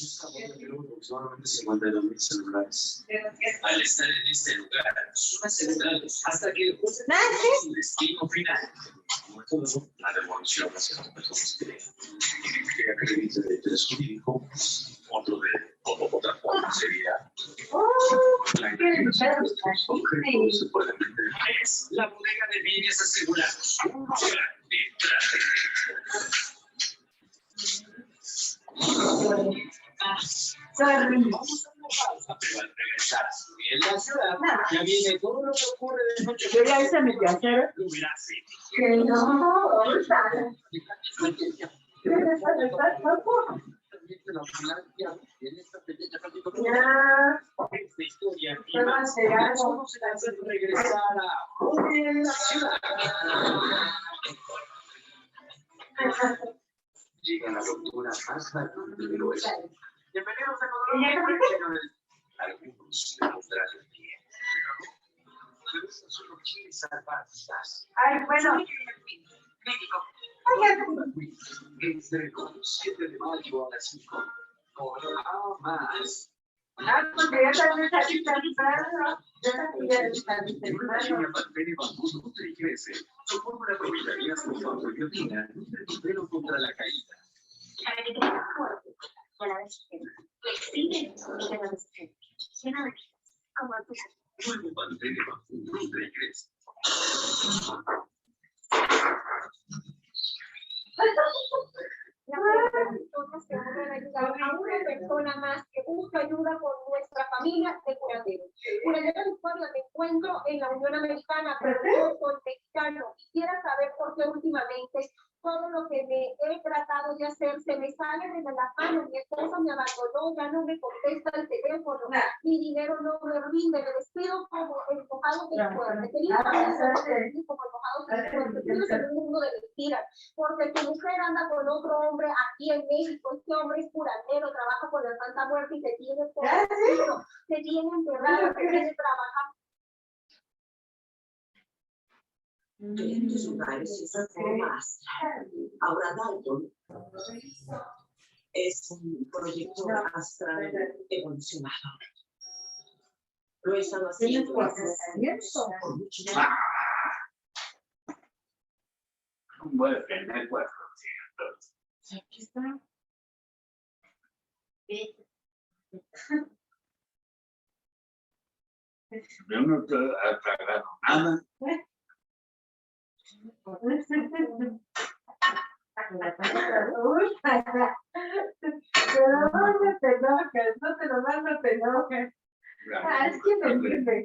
Solamente 52,000 celulares. Al estar en este lugar, son asegurados hasta que el juez su destino final. La devolución hacia las personas que acrediten de interés jurídico. Otra forma sería la identificación de estos objetos se pueden vender. Es la bodega de bienes asegurados. Un lugar detrás de regresar en la ciudad, ya viene todo lo que ocurre de noche. Yo ya hice mi quehacer. Lo verás. Que no, Esta historia y más solo se hace regresar a la ciudad. Llega la ruptura más rápida del oeste. Bienvenidos a Colombia. Algunos demostrarán que pero eso solo quiere salvar vidas. Ay, bueno. México. Desde el 7 de mayo a las 5. Por más. Porque ya también está aquí temprano. Ya está temprano. Y crece. Su fórmula de vitaminas con fosfoliotina nutre tu pelo contra la caída. Para que crezca fuerte, y a la vez flexible y que no desfrene. Llena de pilas, como el tuyo. Nuevo Pantene nutre y crece. Nosotros te vamos a ayudar a una persona más que busca ayuda con nuestra familia de curanderos. Curanderos de Puebla, me encuentro en la Unión Americana, pero yo soy mexicano. Quisiera saber por qué últimamente todo lo que me he tratado de hacer se me sale de la mano. Mi esposo me abandonó, ya no me contesta el teléfono, mi dinero no me rinde, me despido como empujado de suerte. Quería saber como empujado de suerte. Quiero ser un mundo de mentiras, porque tu mujer anda con otro hombre aquí en México. Este hombre es curandero, trabaja con la Santa Muerte y te tiene por te tiene enterrado, te tiene trabajando. En tus lugares esa forma astral. Ahora Dalton es un proyecto astral evolucionado. Lo he estado haciendo por mucho tiempo. Un buen network. Aquí está. Yo no te he tragado nada. No te enojes, no te lo mando, te enojes. Es que me entiende.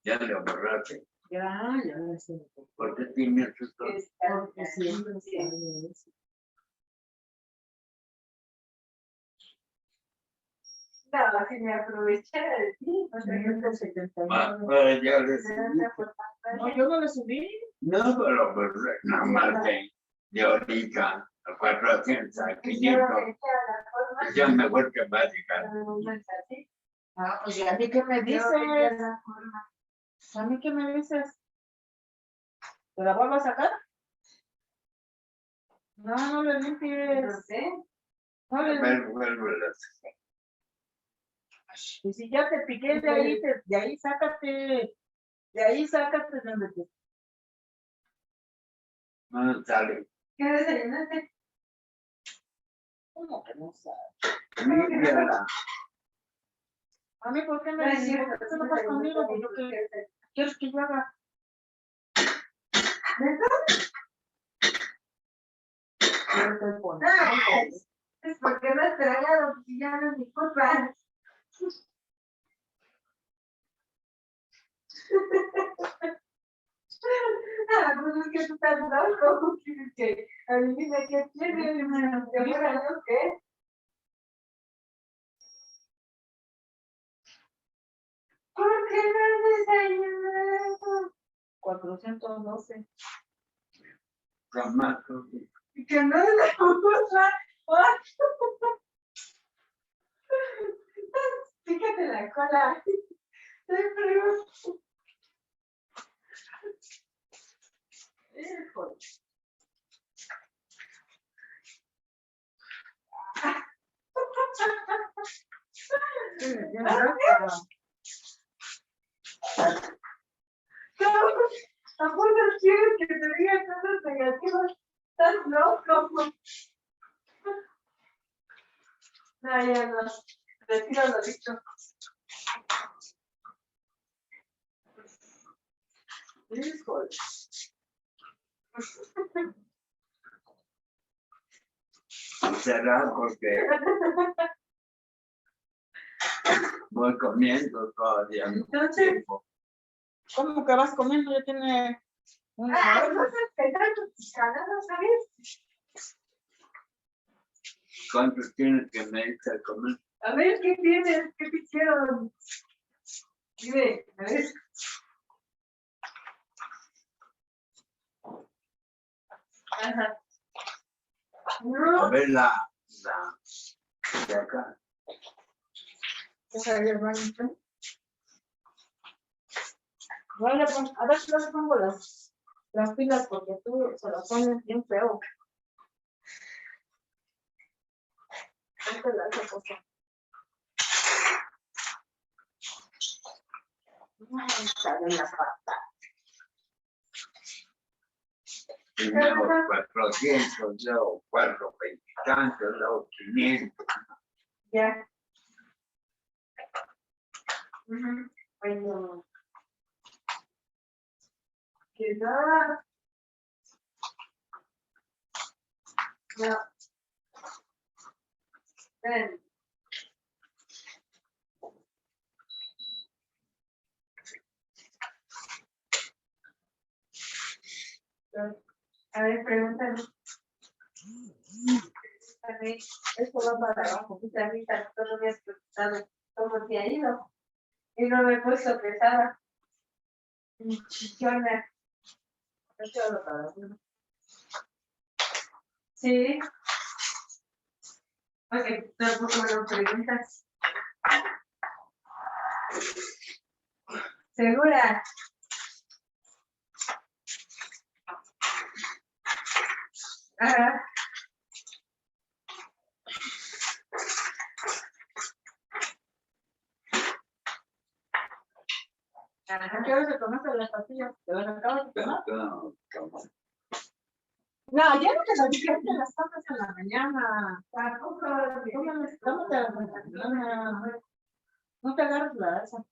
Ya le amarraste. Ya lo sé. Porque tiene sus Porque siempre está eso. No, si me aproveché de ti, no sé qué se te ya le subí. No, yo no le subí. No, pero pues nada más de ahorita a 400, a 500. Ya mejor que va a llegar. Ah, pues ya, ¿a mí qué me dices? ¿A mí qué me dices? ¿Te la vuelvo a sacar? No, no le limpies. No le limpies. Y si ya te piqué de ahí sácate. De ahí sácate donde te. No sale. ¿Qué desayunaste? ¿Cómo que no sabes? Límpiala. A mí, ¿por qué me dices? ¿Por qué no vas conmigo? Pues yo qué quieres que yo haga. Es porque no has tragado, si ya no es mi culpa. Pues es que tú estás loco, que adivina qué tiene, ¿qué? ¿Por qué no has desayunado? 412. Ramato. Y que no es la cosa. Fíjate de la cola. Híjole. Tampoco quieres que te diga cosas negativas. Estás loco. No, ya no. Retiro lo dicho. Híjole. Será porque voy comiendo todavía. Entonces, ¿cómo que vas comiendo? Ya tiene una hora. Entonces, te dan tus pisanadas, ¿sabes? ¿Cuánto tienes que me dice a comer? A ver, ¿qué tienes? ¿Qué te hicieron? Dime, a ver. Ajá. No. A ver la de acá. Deja de ver, hermanito. Vale, pues, a ver si no le pongo las pilas porque tú se las pones bien feo. Antes la hace cosa. Ay, sale la pata. Primero 400, luego 420 y tantos, luego 500. Ya. Bueno. ¿Qué tal? No. Ven. A ver, pregúntame. Esto va para abajo. Quizá ahorita todos los días preguntado cómo te ha ido. Y no me he puesto pesada. Chichona. Esto lo para abajo. Sí. Ok, tampoco me lo preguntas. ¿Segura? Ajá. Ajá. ¿Qué hora se tomaste las pastillas? ¿Te las acabas de tomar? No, ya no te las dije, te las tomas en la mañana. Tómate las en la mañana. No te agarres la esa.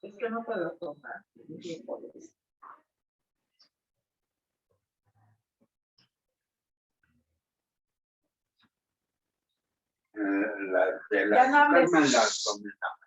Es que no puedo tomar. De Ya no hables. enfermas las comentamos.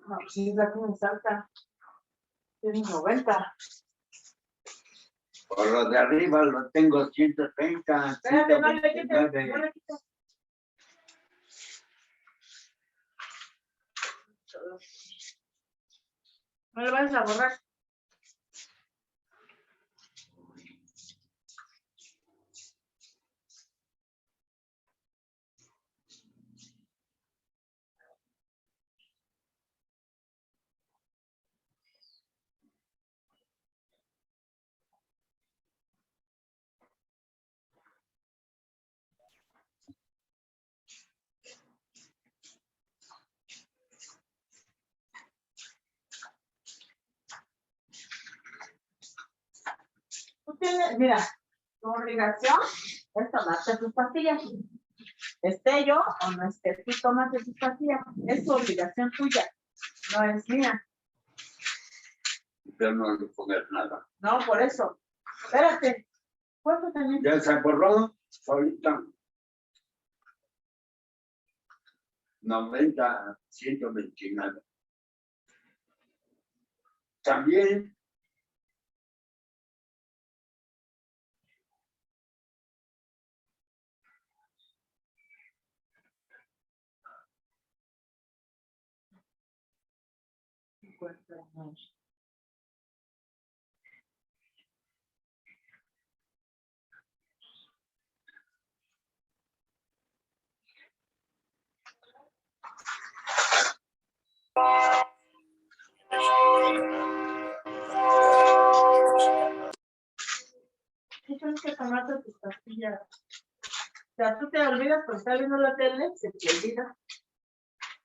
No, sí, la que me salta. Tienes 90. Por lo de arriba lo tengo 130. Espérate, no le quites, 129. no le quites. No le vayas a borrar. Tú tienes, mira, tu obligación es tomarte tus pastillas. Esté yo o no esté, tú tomas tus pastillas. Es tu obligación tuya, no es mía. Yo no le pongo nada. No, por eso. Espérate. ¿Cuánto tenés? Ya se borró ahorita. 90, 129. También Sí, tienes que tomarte tus pastillas. O sea, tú te olvidas por estar viendo la tele, se te olvida.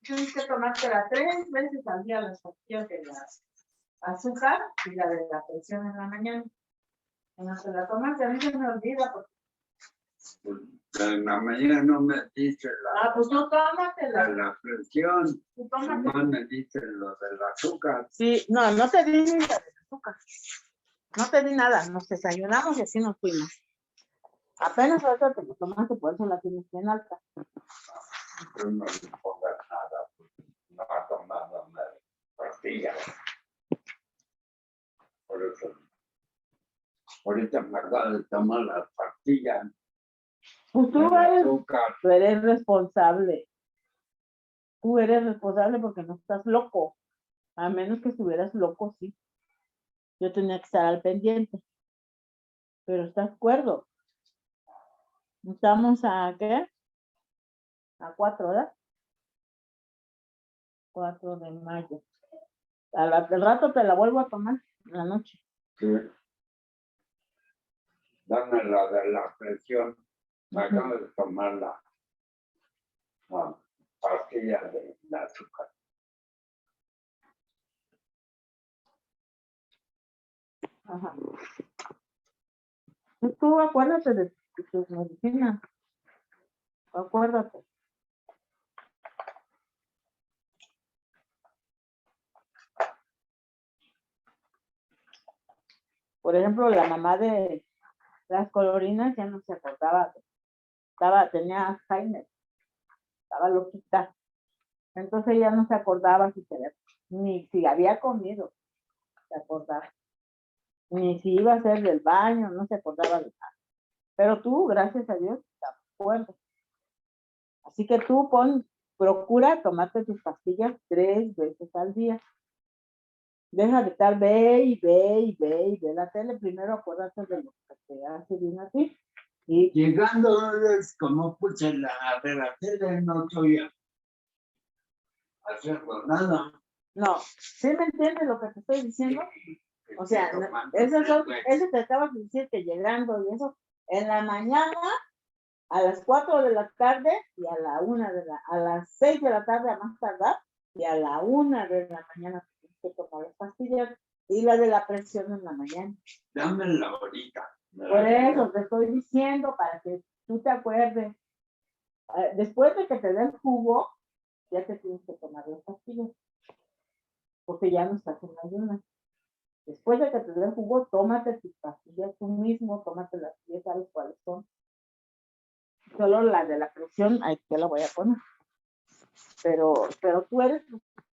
Tienes que tomártela 3 veces al día, las pastillas de la azúcar y la de la presión en la mañana. Cuando se la tomas, a mí se me olvida. Porque... en la mañana no me dice pues no tómatela. la presión, Tú tómatela. no me dice lo del azúcar. Sí, no te di ni la de azúcar. No te di nada, nos desayunamos y así nos fuimos. Apenas ahorita te lo tomaste, por eso la tienes bien alta. Yo no le pongas nada, no ha tomado nada, pastillas. Por eso, ahorita me acabo de tomar las pastillas. Pues del azúcar. tú eres responsable. Tú eres responsable porque no estás loco. A menos que estuvieras loco, sí. Yo tenía que estar al pendiente. Pero estás cuerdo. Estamos a ¿qué? A 4, ¿verdad? 4 de mayo. Al rato te la vuelvo a tomar en la noche. Sí. Dame la de la presión. Me acabo de tomar la pastilla de azúcar. Ajá. Tú acuérdate de tus medicinas. Acuérdate. Por ejemplo, la mamá de las colorinas ya no se acordaba. Tenía Alzheimer. Estaba loquita. Entonces ya no se acordaba ni si había comido. Se acordaba. Ni si iba a hacer del baño, no se acordaba de nada. Pero tú, gracias a Dios, te acuerdas. Así que tú procura tomarte tus pastillas 3 veces al día. Deja de estar ve la tele. Primero acuérdate de lo que te hace bien a ti. Y Llegando es como puse la tele, no estoy haciendo nada. no, ¿sí me entiendes lo que te estoy diciendo? O sea, eso te acabas de decir que llegando y eso, en la mañana, a las 4 de la tarde y a las 6 de la tarde a más tardar, y a la 1 de la mañana tienes que tomar las pastillas y la de la presión en la mañana. Dámela ahorita. Por eso te estoy diciendo, para que tú te acuerdes. Después de que te dé el jugo, ya te tienes que tomar las pastillas, porque ya no estás en ayunas. Después de que te dé el jugo, tómate tus pastillas tú mismo, tómatelas, ya sabes cuáles son. Solo la de la presión, ahí te la voy a poner. Pero tú eres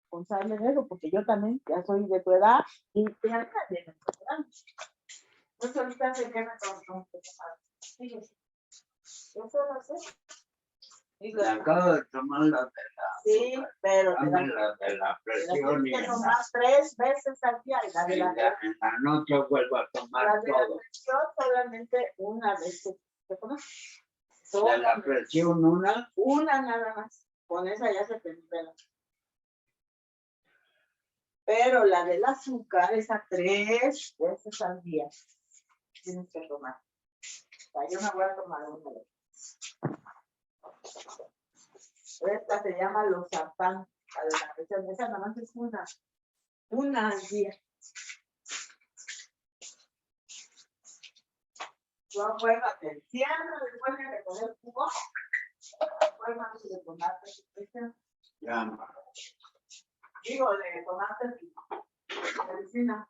responsable de eso, porque yo también ya soy de tu edad y te anda de nuestra edad. Pues ahorita sé que me tomo que tomar pastillas. Eso lo sé. Me acabo de tomar la de la Sí, pero te dame la de la presión y tienes que tomar 3 veces al día. Y la de en la noche vuelvo a tomar la todo. presión solamente una vez que tomas. De la presión Una nada más. Con esa ya se te nivela. Pero la del azúcar es a 3 veces al día. Tienes que tomar. O sea, yo me voy a tomar una vez. Esta se llama losartán. La de la presión. Esa nada más es una al día. Tú acuérdate, siempre después de recoger jugo, acuérdate de tomarte tu presión. ya. Digo, de tomarte tu medicina.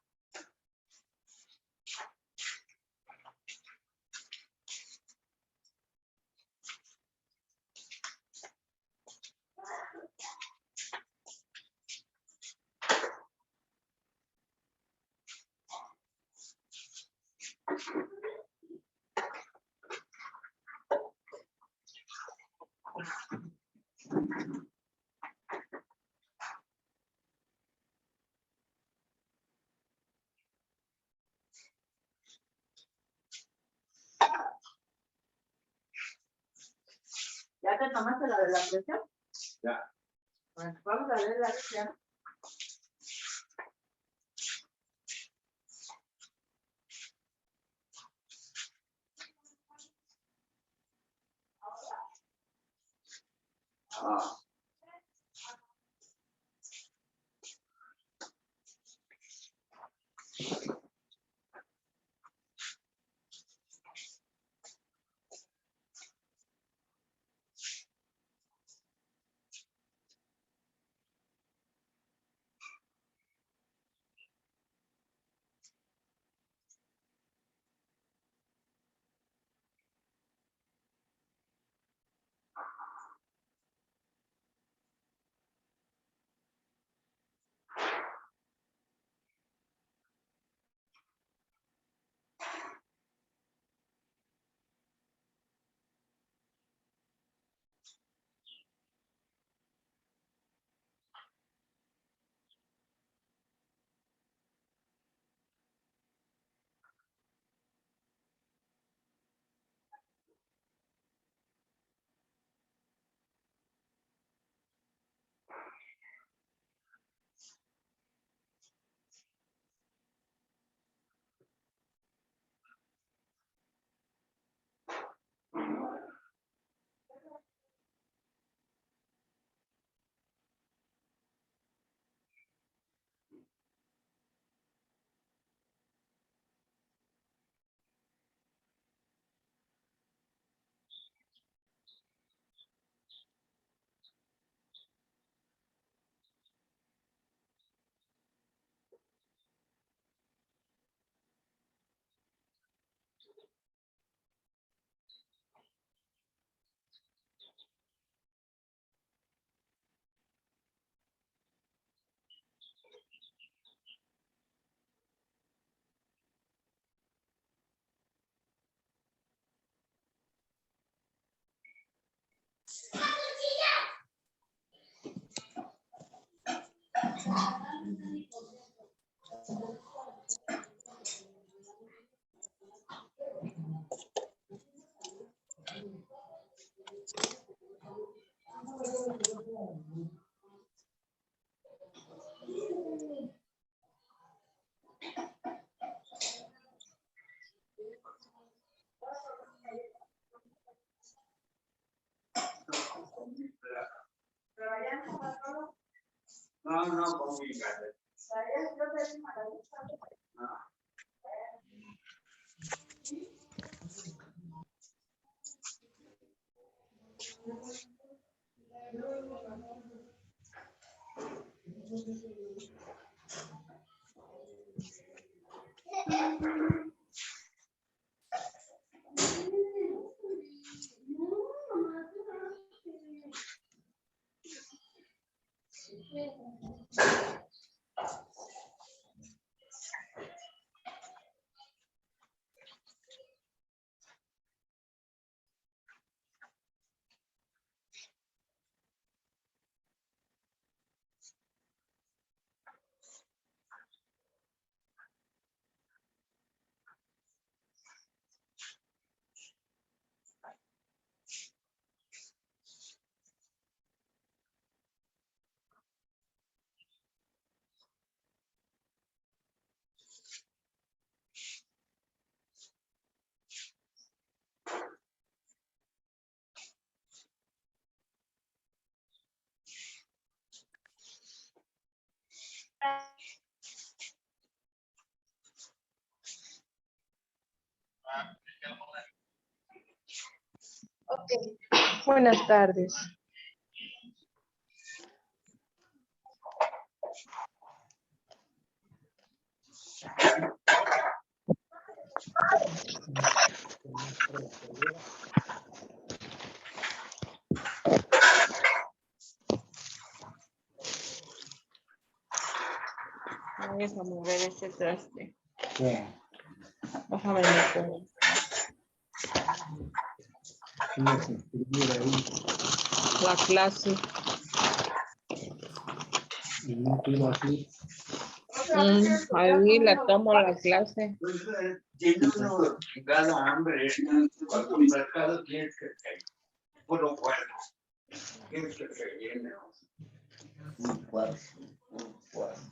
de la presión? Ya. Bueno, vamos a ver la presión. Ah. No, con mi cara. Buenas tardes. Vamos a mover este traste. Bájame el todo. La clase. Ahí la tomo la clase. Tiene uno cada hambre, cuando el mercado tiene que puro bueno. ¿Qué se rellena? Un cuarzo, un cuarzo.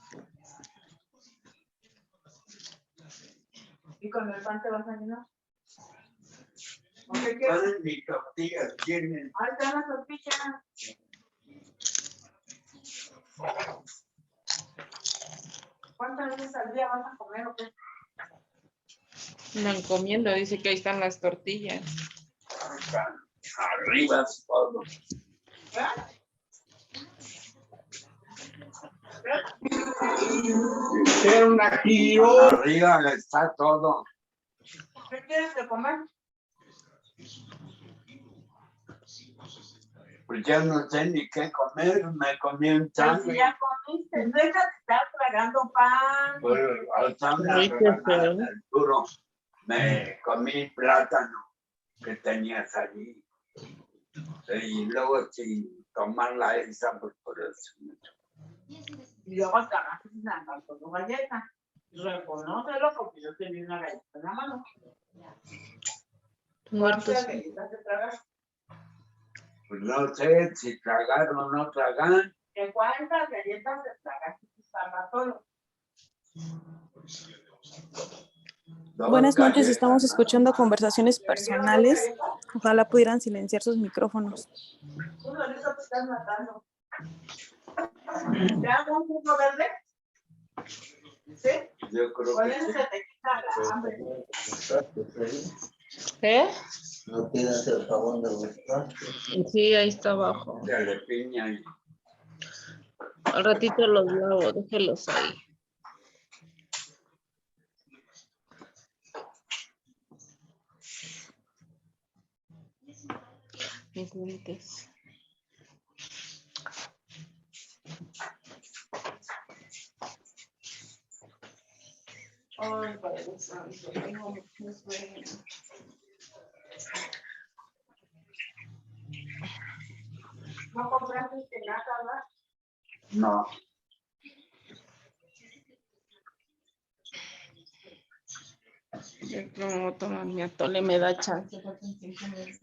¿Y con el pan te vas a llenar? ¿O qué quieres? Todas mis tortillas tienen. Ahí están las tortillas. ¿Cuántas veces al día vas a comer o qué? Andan comiendo, dice que ahí están las tortillas. Acá, arriba todo. Era una giro. Arriba está todo. ¿Qué quieres de comer? Pues ya no sé ni qué comer. Me comí un Pero si sándwich. ya comiste, deja de estar tragando pan. Pues, al sándwich Ay, qué feo. el duro. Me comí plátano que tenías allí. Y luego sin tomar la esa, pues por eso. Y luego agarraste una galleta. Reconócelo porque yo tenía una galleta en la mano. Muertos. ¿Cuántas galletas te tragas? Pues no sé si tragar o no tragar. ¿De cuántas galletas te tragaste tu sábado solo? Dos Buenas noches, galletas, estamos ¿no? escuchando conversaciones personales. Ojalá pudieran silenciar sus micrófonos. Tú ahorita te estás matando. ¿Te hago un jugo verde? ¿Sí? Yo creo Con que eso sí. se te quita la hambre. ¿Eh? No tienes el jabón de los trastes. Sí, ahí está abajo. Dale piña y Al ratito los lavo, déjelos ahí. Mis lentes. Ay, Padre Santo, tengo mucho sueño. ¿No compraste espinaca, verdad? no. Yo como tomar mi atole me da chance. Faltan 5 minutos.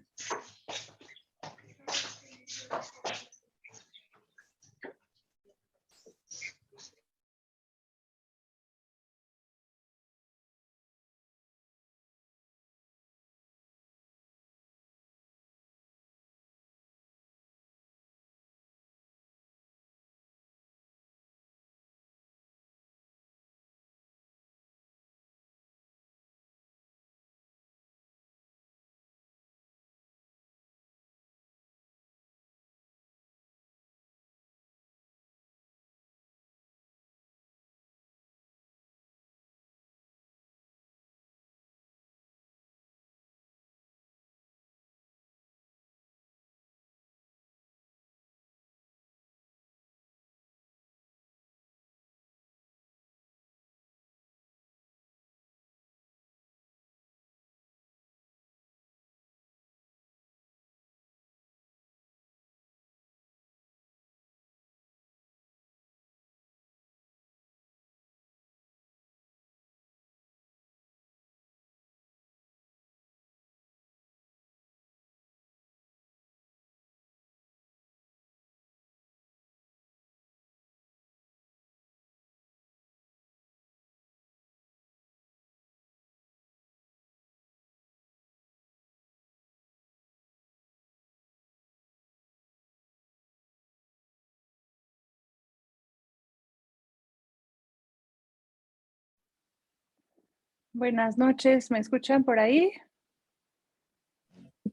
Buenas noches, ¿me escuchan por ahí?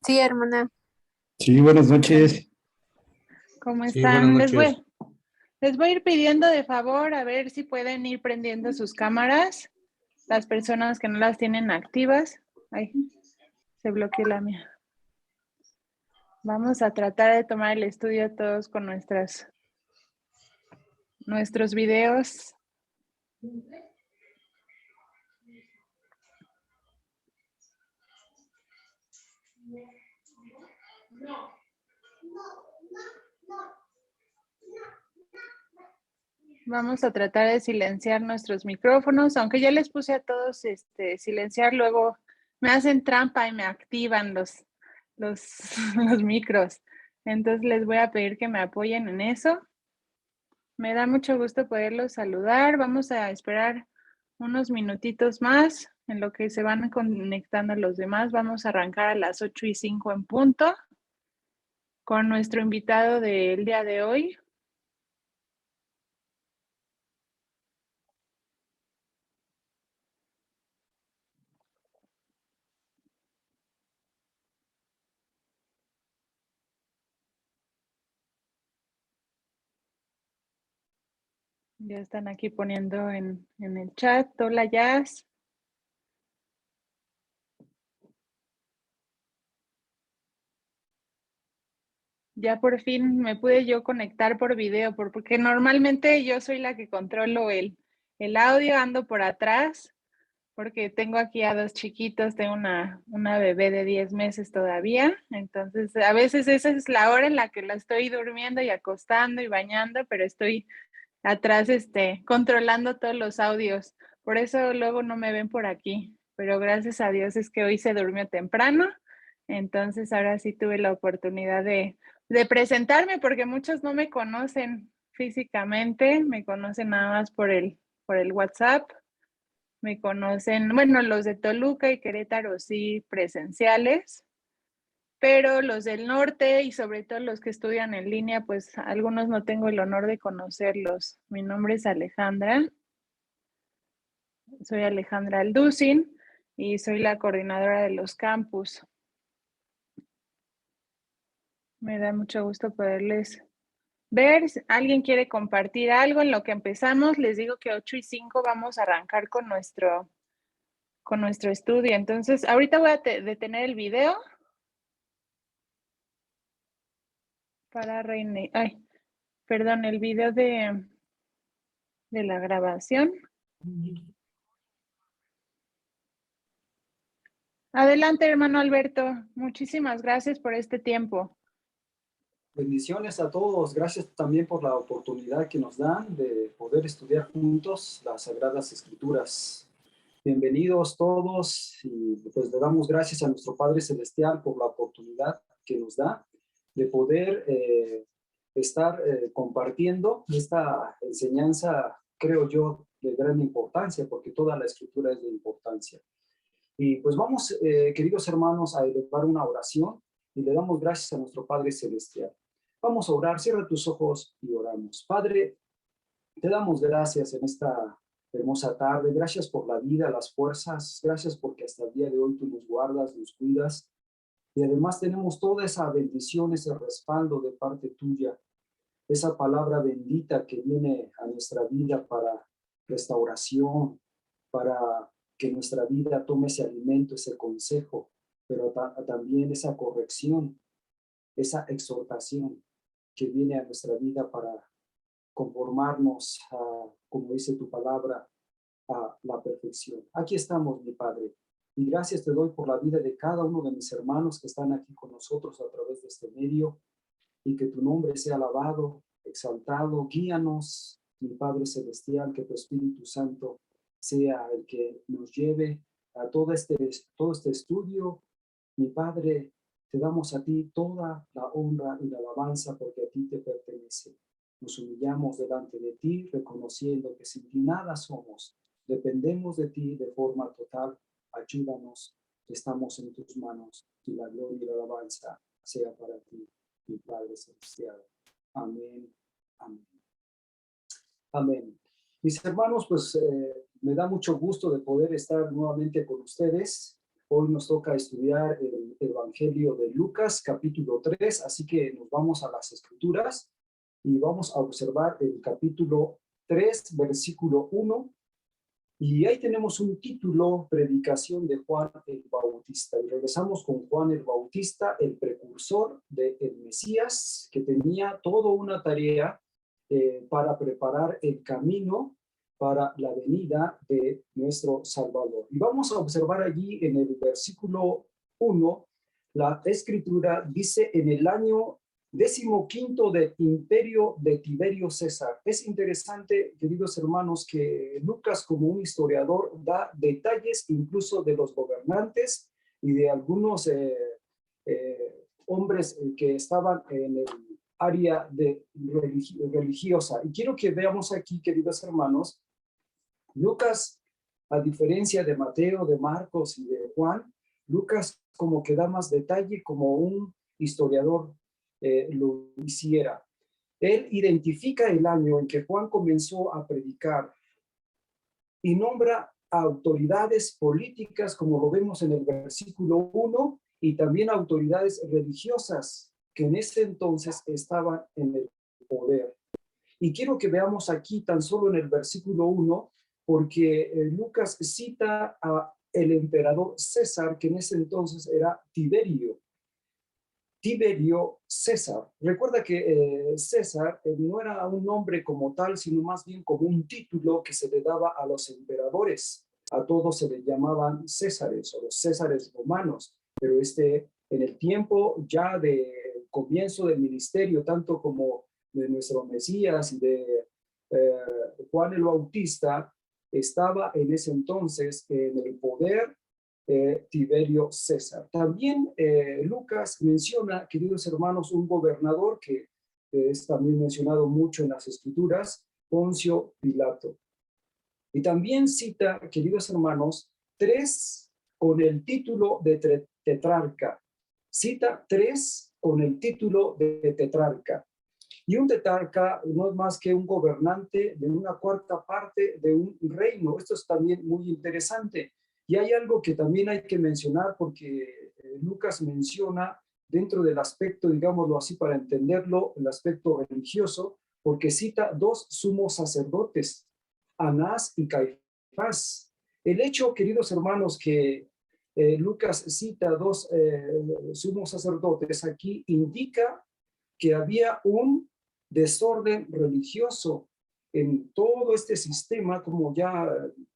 Sí, hermana. Sí, buenas noches. ¿Cómo Sí, están? buenas noches. Les voy a ir pidiendo de favor a ver si pueden ir prendiendo sus cámaras, las personas que no las tienen activas. Ay, se bloqueó la mía. Vamos a tratar de tomar el estudio todos con nuestros videos. Vamos a tratar de silenciar nuestros micrófonos, aunque ya les puse a todos silenciar, luego me hacen trampa y me activan los micros. Entonces les voy a pedir que me apoyen en eso. Me da mucho gusto poderlos saludar. Vamos a esperar unos minutitos más en lo que se van conectando los demás. Vamos a arrancar a las 8:05 en punto con nuestro invitado del día de hoy. Ya están aquí poniendo en el chat. Hola, Jazz. Ya por fin me pude yo conectar por video, porque normalmente yo soy la que controlo el audio, ando por atrás, porque tengo aquí a 2 chiquitos, tengo una bebé de 10 meses todavía, entonces a veces esa es la hora en la que la estoy durmiendo y acostando y bañando, pero estoy atrás controlando todos los audios, por eso luego no me ven por aquí, pero gracias a Dios es que hoy se durmió temprano, entonces ahora sí tuve la oportunidad de presentarme, porque muchos no me conocen físicamente, me conocen nada más por el WhatsApp, me conocen, bueno, los de Toluca y Querétaro sí presenciales, pero los del norte y sobre todo los que estudian en línea, pues algunos no tengo el honor de conocerlos. Mi nombre es Alejandra, soy Alejandra Alducin y soy la coordinadora de los campus. Me da mucho gusto poderles ver. Si alguien quiere compartir algo en lo que empezamos, les digo que 8:05 vamos a arrancar con nuestro estudio. Entonces, ahorita voy a detener el video para el video de la grabación. Adelante, hermano Alberto. Muchísimas gracias por este tiempo. Bendiciones a todos. Gracias también por la oportunidad que nos dan de poder estudiar juntos las Sagradas Escrituras. Bienvenidos todos y pues le damos gracias a nuestro Padre Celestial por la oportunidad que nos da de poder estar compartiendo esta enseñanza, creo yo, de gran importancia, porque toda la Escritura es de importancia. Y pues vamos, queridos hermanos, a elevar una oración y le damos gracias a nuestro Padre Celestial. Vamos a orar, cierra tus ojos y oramos. Padre, te damos gracias en esta hermosa tarde, gracias por la vida, las fuerzas, gracias porque hasta el día de hoy tú nos guardas, nos cuidas, y además tenemos toda esa bendición, ese respaldo de parte tuya, esa palabra bendita que viene a nuestra vida para restauración, para que nuestra vida tome ese alimento, ese consejo, pero también esa corrección, esa exhortación que viene a nuestra vida para conformarnos, como dice tu palabra, a la perfección. Aquí estamos, mi Padre, y gracias te doy por la vida de cada uno de mis hermanos que están aquí con nosotros a través de este medio, y que tu nombre sea alabado, exaltado. Guíanos, mi Padre Celestial, que tu Espíritu Santo sea el que nos lleve a todo este estudio. Mi Padre, te damos a ti toda la honra y la alabanza porque a ti te pertenece. Nos humillamos delante de ti, reconociendo que sin ti nada somos. Dependemos de ti de forma total. Ayúdanos, estamos en tus manos y la gloria y la alabanza sea para ti, mi Padre Celestial. Amén, amén. Amén. Mis hermanos, pues me da mucho gusto de poder estar nuevamente con ustedes. Hoy nos toca estudiar el Evangelio de Lucas, capítulo 3, así que nos vamos a las Escrituras y vamos a observar el capítulo 3, versículo 1. Y ahí tenemos un título, Predicación de Juan el Bautista. Y regresamos con Juan el Bautista, el precursor del Mesías, que tenía toda una tarea para preparar el camino para la venida de nuestro Salvador. Y vamos a observar allí en el versículo 1, la Escritura dice: en el año 15º del imperio de Tiberio César. Es interesante, queridos hermanos, que Lucas, como un historiador, da detalles incluso de los gobernantes y de algunos hombres que estaban en el área religiosa. Y quiero que veamos aquí, queridos hermanos, Lucas, a diferencia de Mateo, de Marcos y de Juan, Lucas como que da más detalle, como un historiador lo hiciera. Él identifica el año en que Juan comenzó a predicar y nombra a autoridades políticas, como lo vemos en el versículo 1, y también autoridades religiosas que en ese entonces estaban en el poder. Y quiero que veamos aquí tan solo en el versículo 1, porque Lucas cita a el emperador César, que en ese entonces era Tiberio. Tiberio César. Recuerda que César no era un nombre como tal, sino más bien como un título que se le daba a los emperadores. A todos se les llamaban Césares o los Césares romanos, pero en el tiempo ya de comienzo del ministerio, tanto como de nuestro Mesías y de Juan el Bautista, estaba en ese entonces en el poder Tiberio César. También Lucas menciona, queridos hermanos, un gobernador que es también mencionado mucho en las Escrituras, Poncio Pilato. Y también cita, queridos hermanos, 3 con el título de tetrarca. Cita 3 con el título de tetrarca. Y un tetrarca no es más que un gobernante de una cuarta parte de un reino. Esto es también muy interesante. Y hay algo que también hay que mencionar, porque Lucas menciona dentro del aspecto, digámoslo así para entenderlo, el aspecto religioso, porque cita 2 sumos sacerdotes, Anás y Caifás. El hecho, queridos hermanos, que Lucas cita 2 sumos sacerdotes aquí indica que había un desorden religioso en todo este sistema, como ya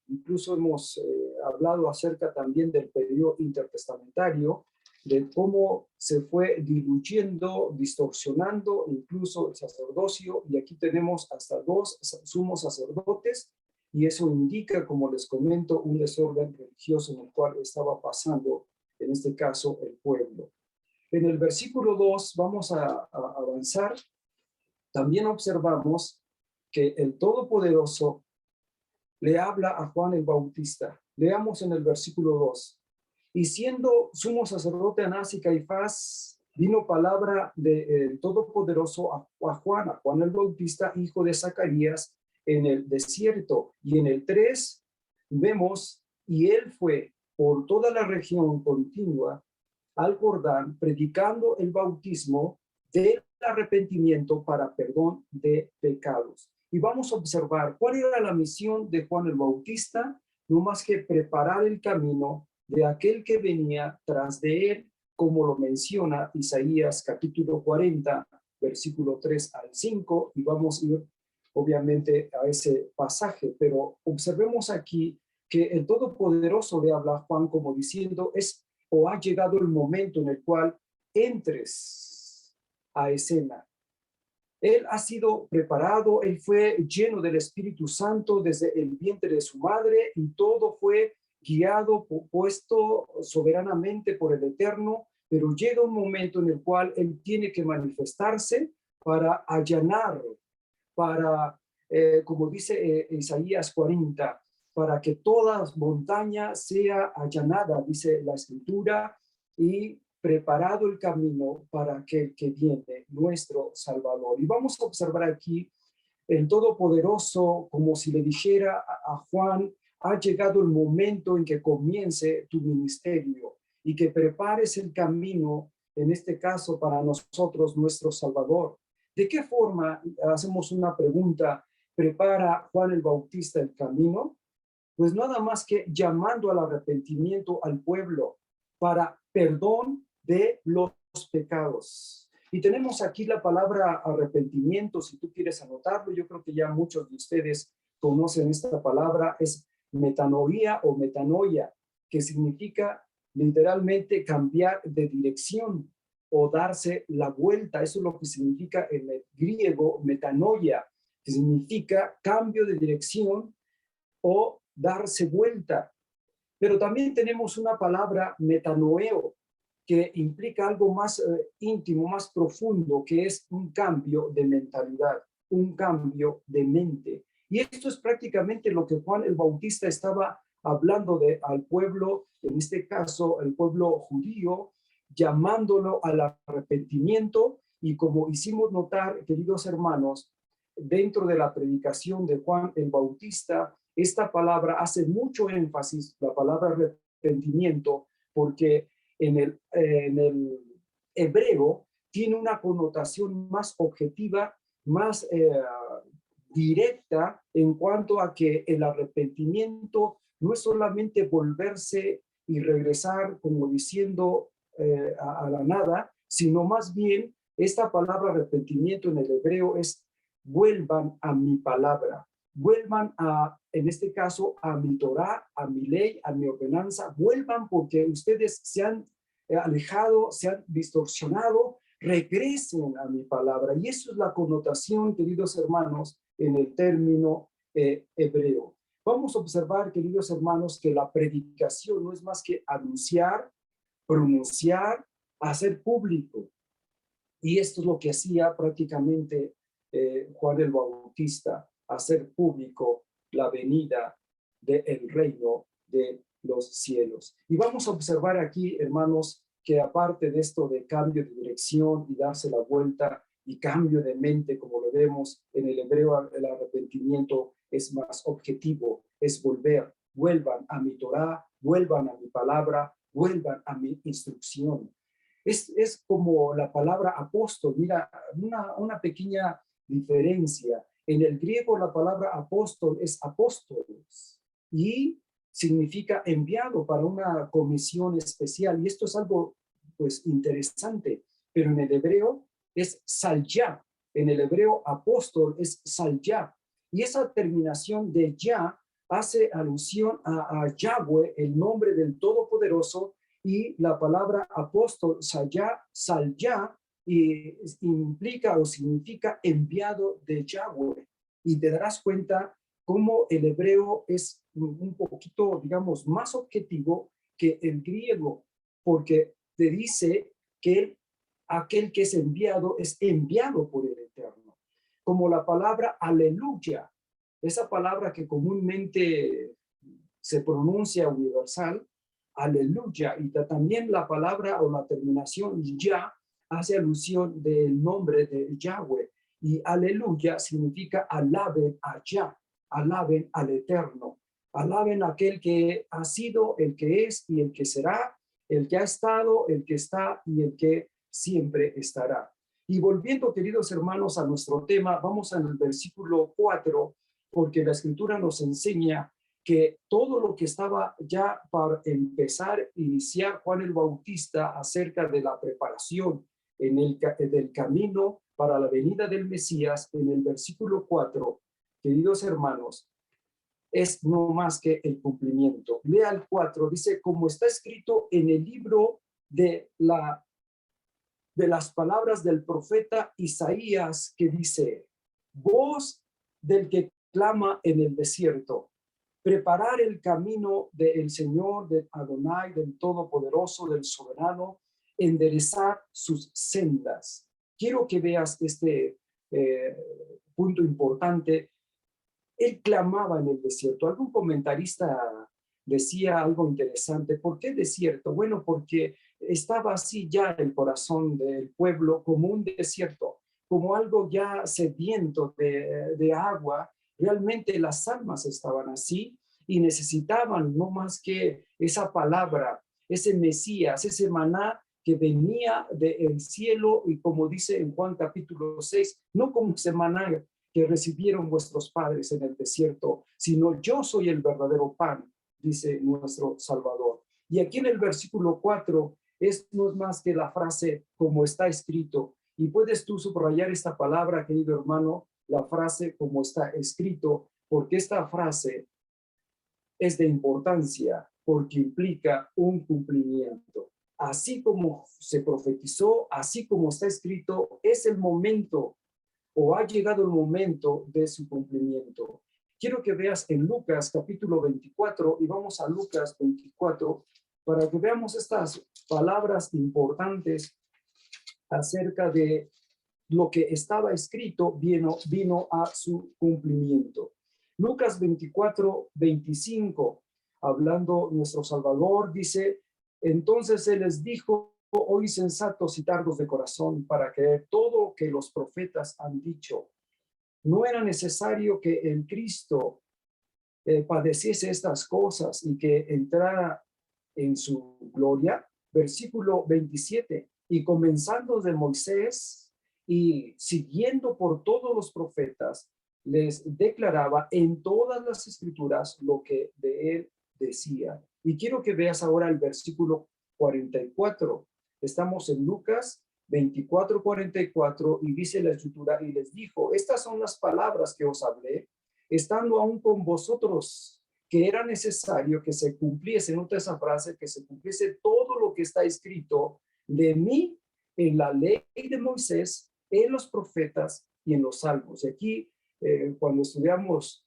incluso hemos hablado acerca también del periodo intertestamentario, de cómo se fue diluyendo, distorsionando incluso el sacerdocio, y aquí tenemos hasta 2 sumos sacerdotes, y eso indica, como les comento, un desorden religioso en el cual estaba pasando, en este caso, el pueblo. En el versículo 2 vamos a avanzar. También observamos que el Todopoderoso le habla a Juan el Bautista. Leamos en el versículo 2. Y siendo sumo sacerdote Anás y Caifás, vino palabra del Todopoderoso a Juan el Bautista, hijo de Zacarías, en el desierto. Y en el 3 vemos, y él fue por toda la región continua al Jordán, predicando el bautismo del arrepentimiento para perdón de pecados. Y vamos a observar cuál era la misión de Juan el Bautista, no más que preparar el camino de aquel que venía tras de él, como lo menciona Isaías capítulo 40, versículo 3 al 5, y vamos a ir obviamente a ese pasaje, pero observemos aquí que el Todopoderoso le habla a Juan como diciendo, ha llegado el momento en el cual entres a escena. Él ha sido preparado, él fue lleno del Espíritu Santo desde el vientre de su madre, y todo fue guiado, puesto soberanamente por el Eterno, pero llega un momento en el cual él tiene que manifestarse para allanar, para, como dice Isaías 40, para que toda montaña sea allanada, dice la Escritura, y preparado el camino para aquel que viene, nuestro Salvador. Y vamos a observar aquí el Todopoderoso, como si le dijera a Juan, ha llegado el momento en que comience tu ministerio y que prepares el camino, en este caso para nosotros, nuestro Salvador. ¿De qué forma, hacemos una pregunta, prepara Juan el Bautista el camino? Pues nada más que llamando al arrepentimiento al pueblo para perdón de los pecados. Y tenemos aquí la palabra arrepentimiento, si tú quieres anotarlo, yo creo que ya muchos de ustedes conocen esta palabra, es metanoia o metanoia, que significa literalmente cambiar de dirección o darse la vuelta. Eso es lo que significa en el griego metanoia, que significa cambio de dirección o darse vuelta. Pero también tenemos una palabra metanoeo, que implica algo más íntimo, más profundo, que es un cambio de mentalidad, un cambio de mente. Y esto es prácticamente lo que Juan el Bautista estaba hablando al pueblo, en este caso el pueblo judío, llamándolo al arrepentimiento. Y como hicimos notar, queridos hermanos, dentro de la predicación de Juan el Bautista, esta palabra hace mucho énfasis, la palabra arrepentimiento, porque en el hebreo tiene una connotación más objetiva, más directa, en cuanto a que el arrepentimiento no es solamente volverse y regresar como diciendo a la nada, sino más bien esta palabra arrepentimiento en el hebreo es vuelvan a mi palabra, vuelvan en este caso, a mi Torah, a mi ley, a mi ordenanza, vuelvan porque ustedes se han alejado, se han distorsionado, regresen a mi palabra. Y eso es la connotación, queridos hermanos, en el término hebreo. Vamos a observar, queridos hermanos, que la predicación no es más que anunciar, pronunciar, hacer público. Y esto es lo que hacía prácticamente Juan el Bautista, hacer público la venida del reino de los cielos. Y vamos a observar aquí, hermanos, que aparte de esto de cambio de dirección y darse la vuelta y cambio de mente, como lo vemos en el hebreo, el arrepentimiento es más objetivo, es volver, vuelvan a mi Torah, vuelvan a mi palabra, vuelvan a mi instrucción. Es como la palabra apóstol. Mira, una pequeña diferencia. En el griego la palabra apóstol es apóstolos y significa enviado para una comisión especial. Y esto es algo pues interesante, pero en el hebreo es salya. En el hebreo apóstol es salya. Y esa terminación de ya hace alusión a Yahweh, el nombre del Todopoderoso, y la palabra apóstol, salya, implica o significa enviado de Yahweh. Y te darás cuenta cómo el hebreo es un poquito, digamos, más objetivo que el griego, porque te dice que aquel que es enviado por el Eterno. Como la palabra aleluya, esa palabra que comúnmente se pronuncia universal, aleluya, y también la palabra o la terminación ya hace alusión del nombre de Yahweh, y aleluya significa alaben a Yah, alaben al Eterno, alaben a aquel que ha sido, el que es y el que será, el que ha estado, el que está y el que siempre estará. Y volviendo, queridos hermanos, a nuestro tema, vamos al versículo 4, porque la Escritura nos enseña que todo lo que estaba ya para empezar, iniciar Juan el Bautista acerca de la preparación del camino para la venida del Mesías, en el versículo 4, queridos hermanos, es no más que el cumplimiento. Lea el 4, dice, como está escrito en el libro de las palabras del profeta Isaías, que dice, voz del que clama en el desierto, preparar el camino del Señor, del Adonai, del Todopoderoso, del Soberano, enderezar sus sendas. Quiero que veas este punto importante. Él clamaba en el desierto. Algún comentarista decía algo interesante. ¿Por qué desierto? Bueno, porque estaba así ya el corazón del pueblo como un desierto, como algo ya sediento de agua. Realmente las almas estaban así y necesitaban no más que esa palabra, ese Mesías, ese maná que venía del cielo, y como dice en Juan capítulo 6, no como ese maná que recibieron vuestros padres en el desierto, sino yo soy el verdadero pan, dice nuestro Salvador. Y aquí en el versículo 4 no es más que la frase como está escrito. Y puedes tú subrayar esta palabra, querido hermano, la frase como está escrito, porque esta frase es de importancia, porque implica un cumplimiento. Así como se profetizó, así como está escrito, es el momento o ha llegado el momento de su cumplimiento. Quiero que veas en Lucas capítulo 24, y vamos a Lucas 24, para que veamos estas palabras importantes acerca de lo que estaba escrito, vino a su cumplimiento. Lucas 24:25, hablando nuestro Salvador, dice, entonces Él les dijo, oí sensatos y tardos de corazón para creer todo lo que los profetas han dicho. No era necesario que el Cristo padeciese estas cosas y que entrara en su gloria. Versículo 27, y comenzando de Moisés y siguiendo por todos los profetas, les declaraba en todas las escrituras lo que de él decía. Y quiero que veas ahora el versículo 44. Estamos en Lucas 24:44 y dice la escritura, y les dijo, estas son las palabras que os hablé, estando aún con vosotros, que era necesario que se cumpliese, nota esa frase, que se cumpliese todo lo que está escrito de mí en la ley de Moisés, en los profetas y en los salmos. Y aquí, cuando estudiamos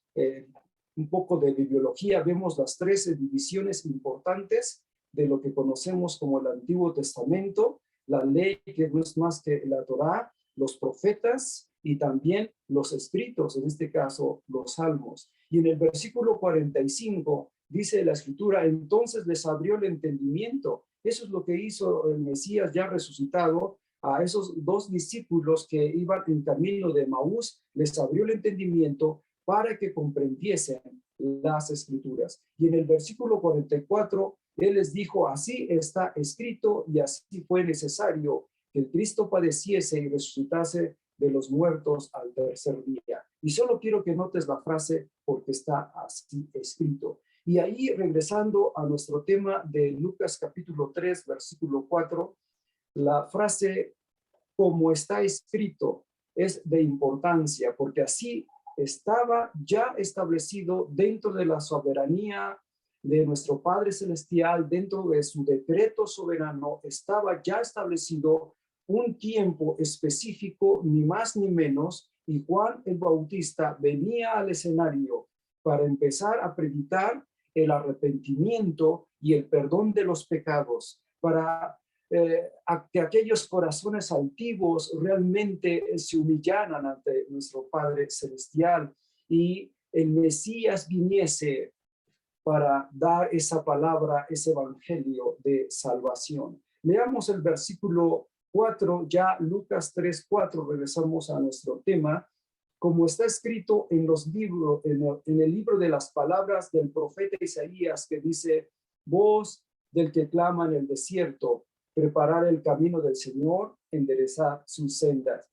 un poco de bibliología, vemos las 13 divisiones importantes de lo que conocemos como el Antiguo Testamento, la ley que no es más que la Torá, los profetas y también los escritos, en este caso los salmos. Y en el versículo 45 dice la escritura, entonces les abrió el entendimiento. Eso es lo que hizo el Mesías ya resucitado a esos dos discípulos que iban en camino de Emaús, les abrió el entendimiento para que comprendiesen las escrituras. Y en el versículo 44, Él les dijo, así está escrito y así fue necesario que el Cristo padeciese y resucitase de los muertos al tercer día. Y solo quiero que notes la frase porque está así escrito. Y ahí, regresando a nuestro tema de Lucas capítulo 3, versículo 4, la frase como está escrito es de importancia porque así estaba ya establecido dentro de la soberanía de nuestro Padre Celestial, dentro de su decreto soberano, estaba ya establecido un tiempo específico, ni más ni menos, y Juan el Bautista venía al escenario para empezar a predicar el arrepentimiento y el perdón de los pecados, para que aquellos corazones altivos realmente se humillaran ante nuestro Padre Celestial y el Mesías viniese para dar esa palabra, ese evangelio de salvación. Leamos el versículo 4, ya Lucas 3:4, regresamos a nuestro tema, como está escrito en los libros, en el libro de las palabras del profeta Isaías, que dice, voz del que clama en el desierto, preparar el camino del Señor, enderezar sus sendas.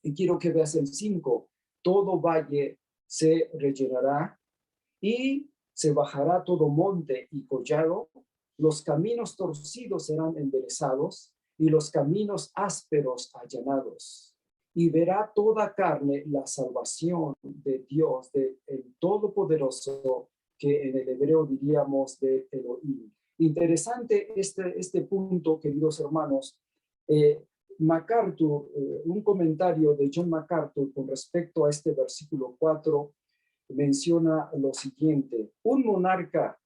Y quiero que veas el 5, todo valle se rellenará y se bajará todo monte y collado, los caminos torcidos serán enderezados y los caminos ásperos allanados. Y verá toda carne la salvación de Dios, del Todopoderoso, que en el hebreo diríamos de Elohim. Interesante este punto, queridos hermanos. MacArthur, un comentario de John MacArthur con respecto a este versículo 4, menciona lo siguiente: un monarca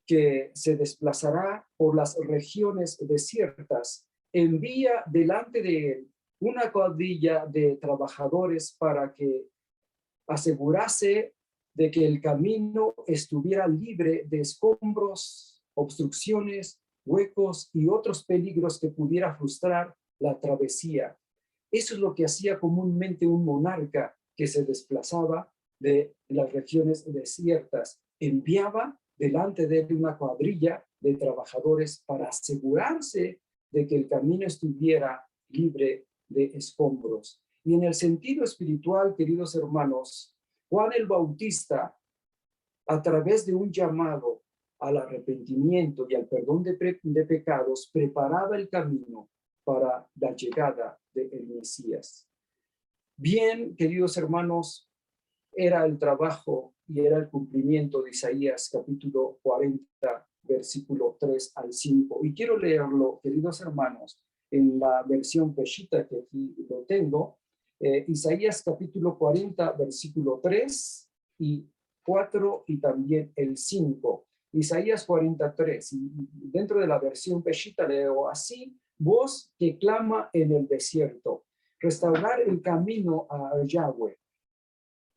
que se desplazará por las regiones desiertas envía delante de él una cuadrilla de trabajadores para que asegurase de que el camino estuviera libre de escombros, obstrucciones, huecos y otros peligros que pudiera frustrar la travesía. Eso es lo que hacía comúnmente un monarca que se desplazaba de las regiones desiertas. Enviaba delante de él una cuadrilla de trabajadores para asegurarse de que el camino estuviera libre de escombros. Y en el sentido espiritual, queridos hermanos, Juan el Bautista, a través de un llamado al arrepentimiento y al perdón de pecados, preparaba el camino para la llegada del Mesías. Bien, queridos hermanos, era el trabajo y era el cumplimiento de Isaías capítulo 40, versículo 3 al 5. Y quiero leerlo, queridos hermanos, en la versión Peshitta, que aquí lo tengo. Isaías capítulo 40, versículo 3 y 4 y también el 5. Isaías 43, y dentro de la versión Peshitta leo así: voz que clama en el desierto, restaurar el camino a Yahweh.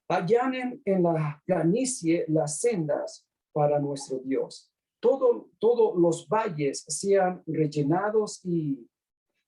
Allanen en la planicie las sendas para nuestro Dios. Todos los valles sean rellenados y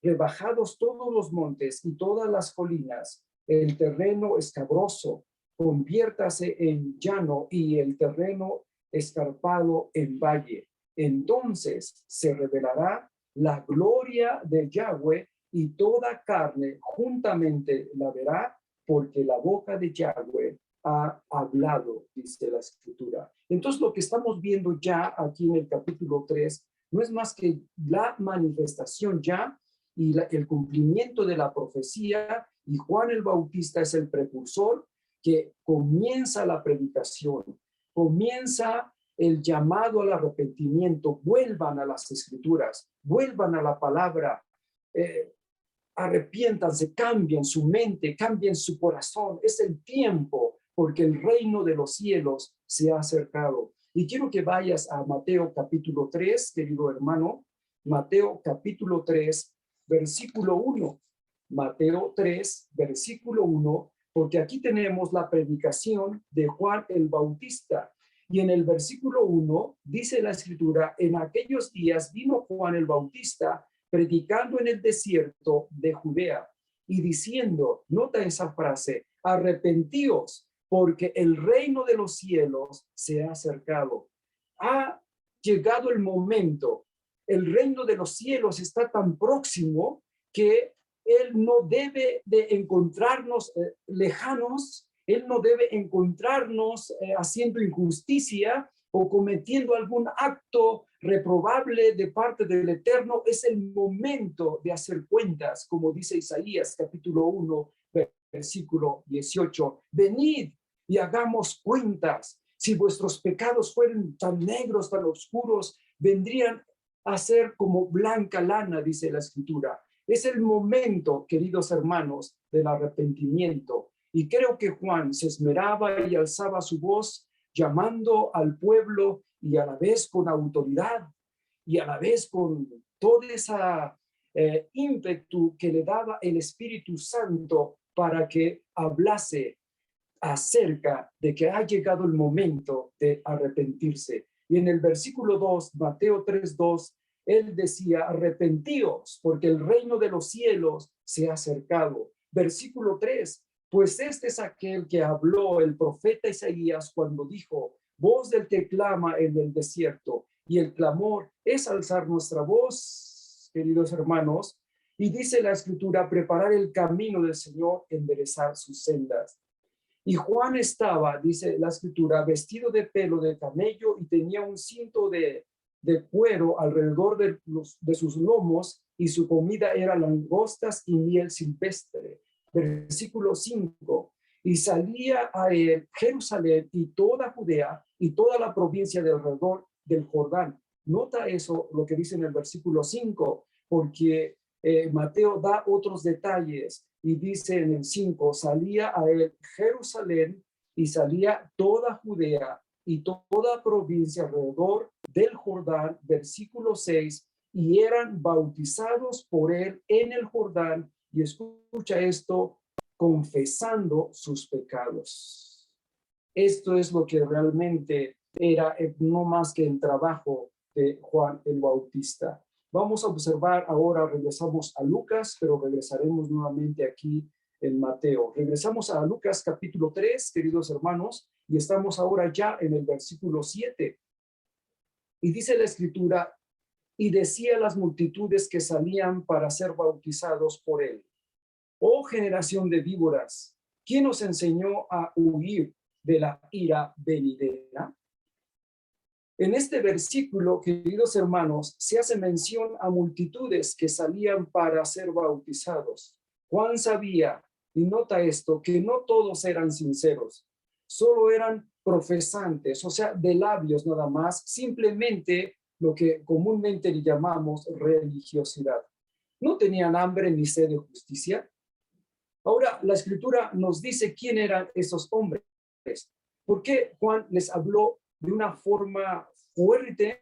rebajados todos los montes y todas las colinas. El terreno escabroso conviértase en llano y el terreno escarpado en valle. Entonces se revelará la gloria de Yahweh y toda carne juntamente la verá, porque la boca de Yahweh ha hablado, dice la escritura. Entonces lo que estamos viendo ya aquí en el capítulo 3 no es más que la manifestación ya y el cumplimiento de la profecía, y Juan el Bautista es el precursor que comienza la predicación, comienza el llamado al arrepentimiento. Vuelvan a las escrituras, vuelvan a la palabra, arrepiéntanse, cambien su mente, cambien su corazón. Es el tiempo, porque el reino de los cielos se ha acercado. Y quiero que vayas a Mateo capítulo 3, querido hermano. Mateo capítulo 3, versículo 1. Mateo 3, versículo 1, porque aquí tenemos la predicación de Juan el Bautista. Y en el versículo 1 dice la escritura: en aquellos días vino Juan el Bautista predicando en el desierto de Judea y diciendo, nota esa frase, arrepentíos, porque el reino de los cielos se ha acercado. Ha llegado el momento. El reino de los cielos está tan próximo que Él no debe de encontrarnos lejanos. Él no debe encontrarnos haciendo injusticia o cometiendo algún acto reprobable de parte del Eterno. Es el momento de hacer cuentas, como dice Isaías capítulo 1, versículo 18. Venid y hagamos cuentas. Si vuestros pecados fueran tan negros, tan oscuros, vendrían a ser como blanca lana, dice la escritura. Es el momento, queridos hermanos, del arrepentimiento. Y creo que Juan se esmeraba y alzaba su voz, llamando al pueblo, y a la vez con autoridad, y a la vez con toda esa ímpetu que le daba el Espíritu Santo para que hablase acerca de que ha llegado el momento de arrepentirse. Y en el versículo 2, Mateo 3:2, él decía, arrepentíos, porque el reino de los cielos se ha acercado. Versículo 3, pues este es aquel que habló el profeta Isaías cuando dijo, voz del que clama en el desierto, y el clamor es alzar nuestra voz, queridos hermanos, y dice la escritura, preparar el camino del Señor, enderezar sus sendas. Y Juan estaba, dice la escritura, vestido de pelo de camello y tenía un cinto de cuero alrededor de sus lomos, y su comida era langostas y miel silvestre. Versículo 5, y salía a él Jerusalén y toda Judea y toda la provincia de alrededor del Jordán. Nota eso, lo que dice en el versículo 5, porque Mateo da otros detalles y dice en el 5, salía a él Jerusalén y salía toda Judea y toda provincia alrededor del Jordán. Versículo 6, y eran bautizados por él en el Jordán, y escucha esto, confesando sus pecados. Esto es lo que realmente era no más que el trabajo de Juan el Bautista. Vamos a observar ahora, regresamos a Lucas, pero regresaremos nuevamente aquí en Mateo. Regresamos a Lucas capítulo 3, queridos hermanos, y estamos ahora ya en el versículo 7. Y dice la escritura, y decía a las multitudes que salían para ser bautizados por él, oh generación de víboras, ¿quién os enseñó a huir de la ira venidera? En este versículo, queridos hermanos, se hace mención a multitudes que salían para ser bautizados. Juan sabía, y nota esto, que no todos eran sinceros, solo eran profesantes, o sea, de labios nada más, simplemente lo que comúnmente le llamamos religiosidad. No tenían hambre ni sed de justicia. Ahora, la escritura nos dice quién eran esos hombres. ¿Por qué Juan les habló de una forma fuerte,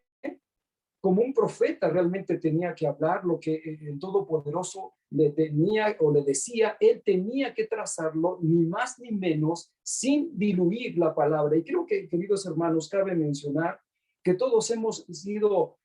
como un profeta realmente tenía que hablar lo que el Todopoderoso le tenía o le decía. Él tenía que trazarlo, ni más ni menos, sin diluir la palabra. Y creo que, queridos hermanos, cabe mencionar que todos hemos sido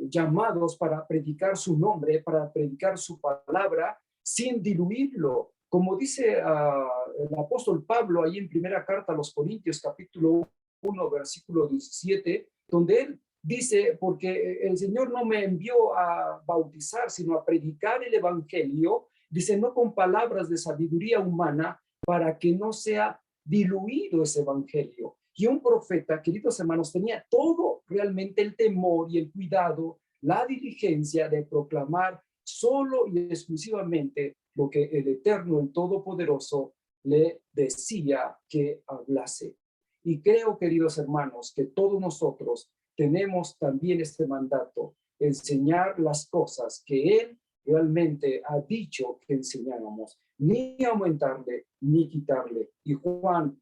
llamados para predicar su nombre, para predicar su palabra, sin diluirlo. Como dice el apóstol Pablo ahí en primera carta a los Corintios, capítulo 1, versículo 17, donde él dice, porque el Señor no me envió a bautizar, sino a predicar el evangelio, dice, no con palabras de sabiduría humana, para que no sea diluido ese evangelio. Y un profeta, queridos hermanos, tenía todo realmente el temor y el cuidado, la diligencia de proclamar solo y exclusivamente lo que el Eterno, el Todopoderoso, le decía que hablase. Y creo, queridos hermanos, que todos nosotros tenemos también este mandato, enseñar las cosas que Él realmente ha dicho que enseñáramos, ni aumentarle, ni quitarle. Y Juan,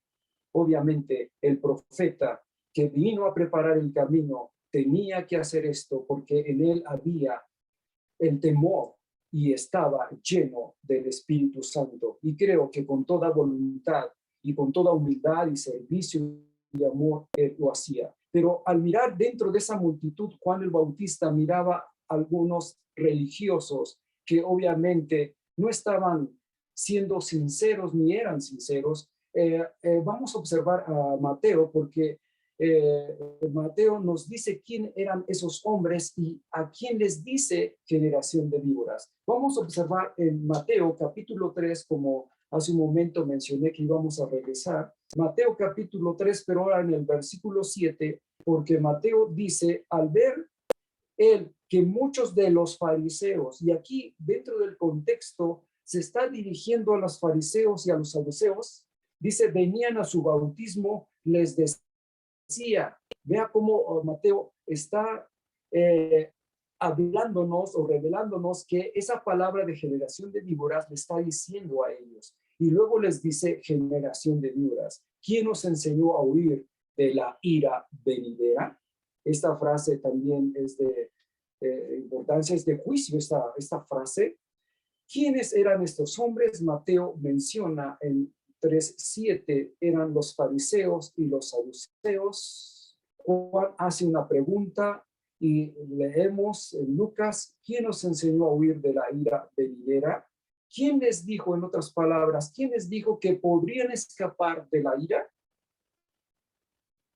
obviamente, el profeta que vino a preparar el camino, tenía que hacer esto porque en él había el temor y estaba lleno del Espíritu Santo. Y creo que con toda voluntad y con toda humildad y servicio y amor, él lo hacía. Pero al mirar dentro de esa multitud, Juan el Bautista miraba a algunos religiosos que obviamente no estaban siendo sinceros ni eran sinceros. Vamos a observar a Mateo, porque Mateo nos dice quién eran esos hombres y a quién les dice generación de víboras. Vamos a observar en Mateo capítulo 3, como hace un momento mencioné que íbamos a regresar. Mateo capítulo 3, pero ahora en el versículo 7, porque Mateo dice, al ver él que muchos de los fariseos, y aquí dentro del contexto se está dirigiendo a los fariseos y a los saduceos, dice, venían a su bautismo, les decía, vea cómo Mateo está hablándonos o revelándonos que esa palabra de generación de víboras le está diciendo a ellos. Y luego les dice generación de víboras. ¿Quién nos enseñó a huir de la ira venidera? Esta frase también es de importancia, es de juicio esta frase. ¿Quiénes eran estos hombres? Mateo menciona en 3:7, eran los fariseos y los saduceos. Juan hace una pregunta y leemos en Lucas, ¿quién nos enseñó a huir de la ira venidera? ¿Quién les dijo, en otras palabras, quién les dijo que podrían escapar de la ira?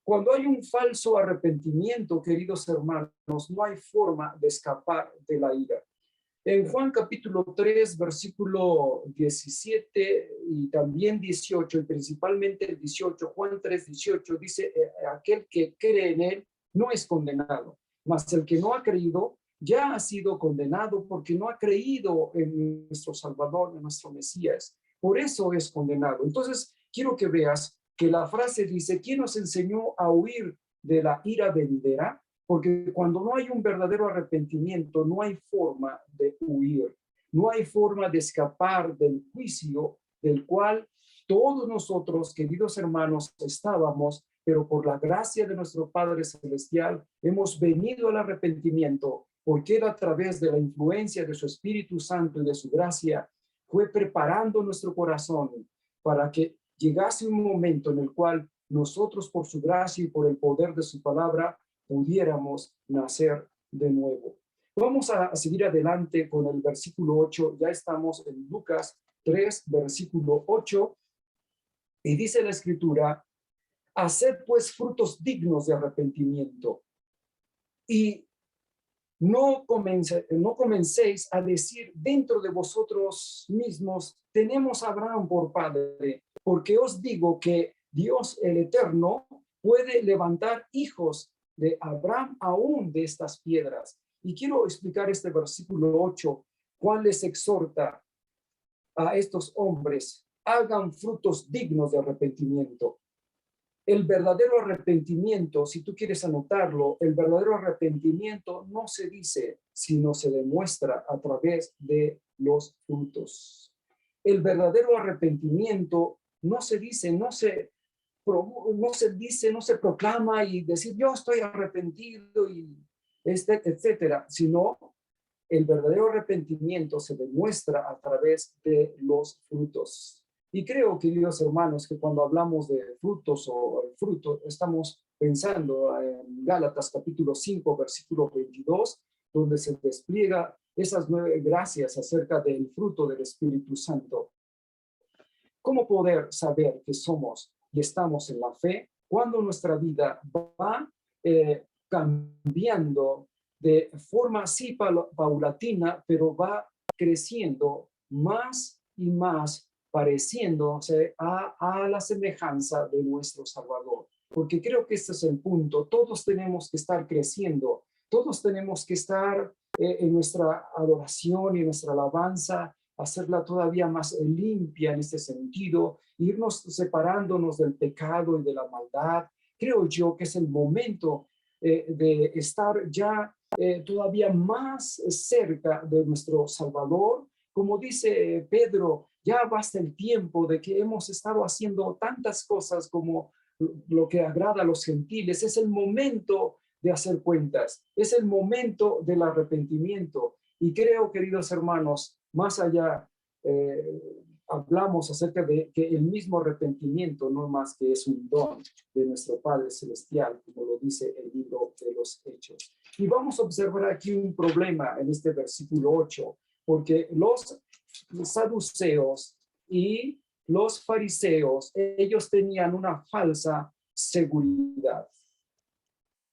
Cuando hay un falso arrepentimiento, queridos hermanos, no hay forma de escapar de la ira. En Juan capítulo 3, versículo 17 y también 18, y principalmente el 18, Juan 3, 18, dice, aquel que cree en él no es condenado, mas el que no ha creído ya ha sido condenado porque no ha creído en nuestro Salvador, en nuestro Mesías. Por eso es condenado. Entonces, quiero que veas que la frase dice, ¿quién nos enseñó a huir de la ira venidera? Porque cuando no hay un verdadero arrepentimiento, no hay forma de huir, no hay forma de escapar del juicio del cual todos nosotros, queridos hermanos, estábamos, pero por la gracia de nuestro Padre Celestial hemos venido al arrepentimiento, porque Él a través de la influencia de su Espíritu Santo y de su gracia fue preparando nuestro corazón para que llegase un momento en el cual nosotros por su gracia y por el poder de su palabra pudiéramos nacer de nuevo. Vamos a seguir adelante con el versículo 8. Ya estamos en Lucas 3, versículo 8. Y dice la Escritura, haced pues frutos dignos de arrepentimiento. Y no comencéis a decir dentro de vosotros mismos, tenemos a Abraham por padre, porque os digo que Dios el Eterno puede levantar hijos de Abraham aún de estas piedras. Y quiero explicar este versículo 8, Juan les exhorta a estos hombres, hagan frutos dignos de arrepentimiento. El verdadero arrepentimiento, si tú quieres anotarlo, el verdadero arrepentimiento no se dice, sino se demuestra a través de los frutos. El verdadero arrepentimiento no se dice, no se no se dice, no se proclama y decir yo estoy arrepentido y etcétera, sino el verdadero arrepentimiento se demuestra a través de los frutos. Y creo, queridos hermanos, que cuando hablamos de frutos o fruto, estamos pensando en Gálatas capítulo 5, versículo 22, donde se despliega esas 9 gracias acerca del fruto del Espíritu Santo. ¿Cómo poder saber que somos y estamos en la fe cuando nuestra vida va cambiando de forma así paulatina, pero va creciendo más y más, pareciéndose a la semejanza de nuestro Salvador? Porque creo que este es el punto. Todos tenemos que estar creciendo, todos tenemos que estar en nuestra adoración y en nuestra alabanza, hacerla todavía más limpia en este sentido, irnos separándonos del pecado y de la maldad. Creo yo que es el momento de estar ya todavía más cerca de nuestro Salvador. Como dice Pedro, ya basta el tiempo de que hemos estado haciendo tantas cosas como lo que agrada a los gentiles. Es el momento de hacer cuentas, es el momento del arrepentimiento. Y creo, queridos hermanos, más allá, hablamos acerca de que el mismo arrepentimiento no más que es un don de nuestro Padre Celestial, como lo dice el libro de los Hechos. Y vamos a observar aquí un problema en este versículo 8, porque los saduceos y los fariseos, ellos tenían una falsa seguridad.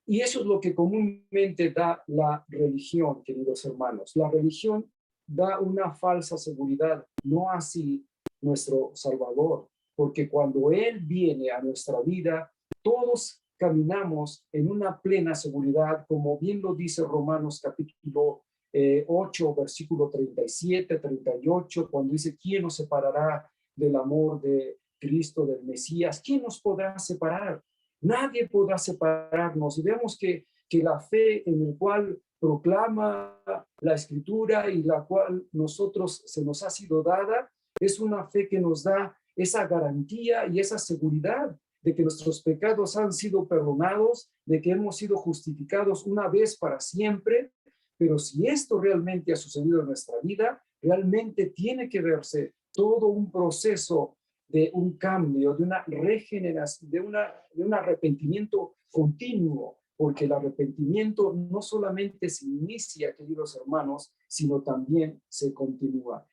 Y eso es lo que comúnmente da la religión, queridos hermanos. La religión da una falsa seguridad, no así nuestro Salvador, porque cuando Él viene a nuestra vida, todos caminamos en una plena seguridad, como bien lo dice Romanos capítulo 8, versículo 37, 38, cuando dice, ¿quién nos separará del amor de Cristo, del Mesías? ¿Quién nos podrá separar? Nadie podrá separarnos. Y vemos que la fe en el cual proclama la Escritura y la cual nosotros se nos ha sido dada, es una fe que nos da esa garantía y esa seguridad de que nuestros pecados han sido perdonados, de que hemos sido justificados una vez para siempre. Pero si esto realmente ha sucedido en nuestra vida, realmente tiene que verse todo un proceso de un cambio, de una regeneración, de un arrepentimiento continuo, porque el arrepentimiento no solamente se inicia, queridos hermanos, sino también se continúa.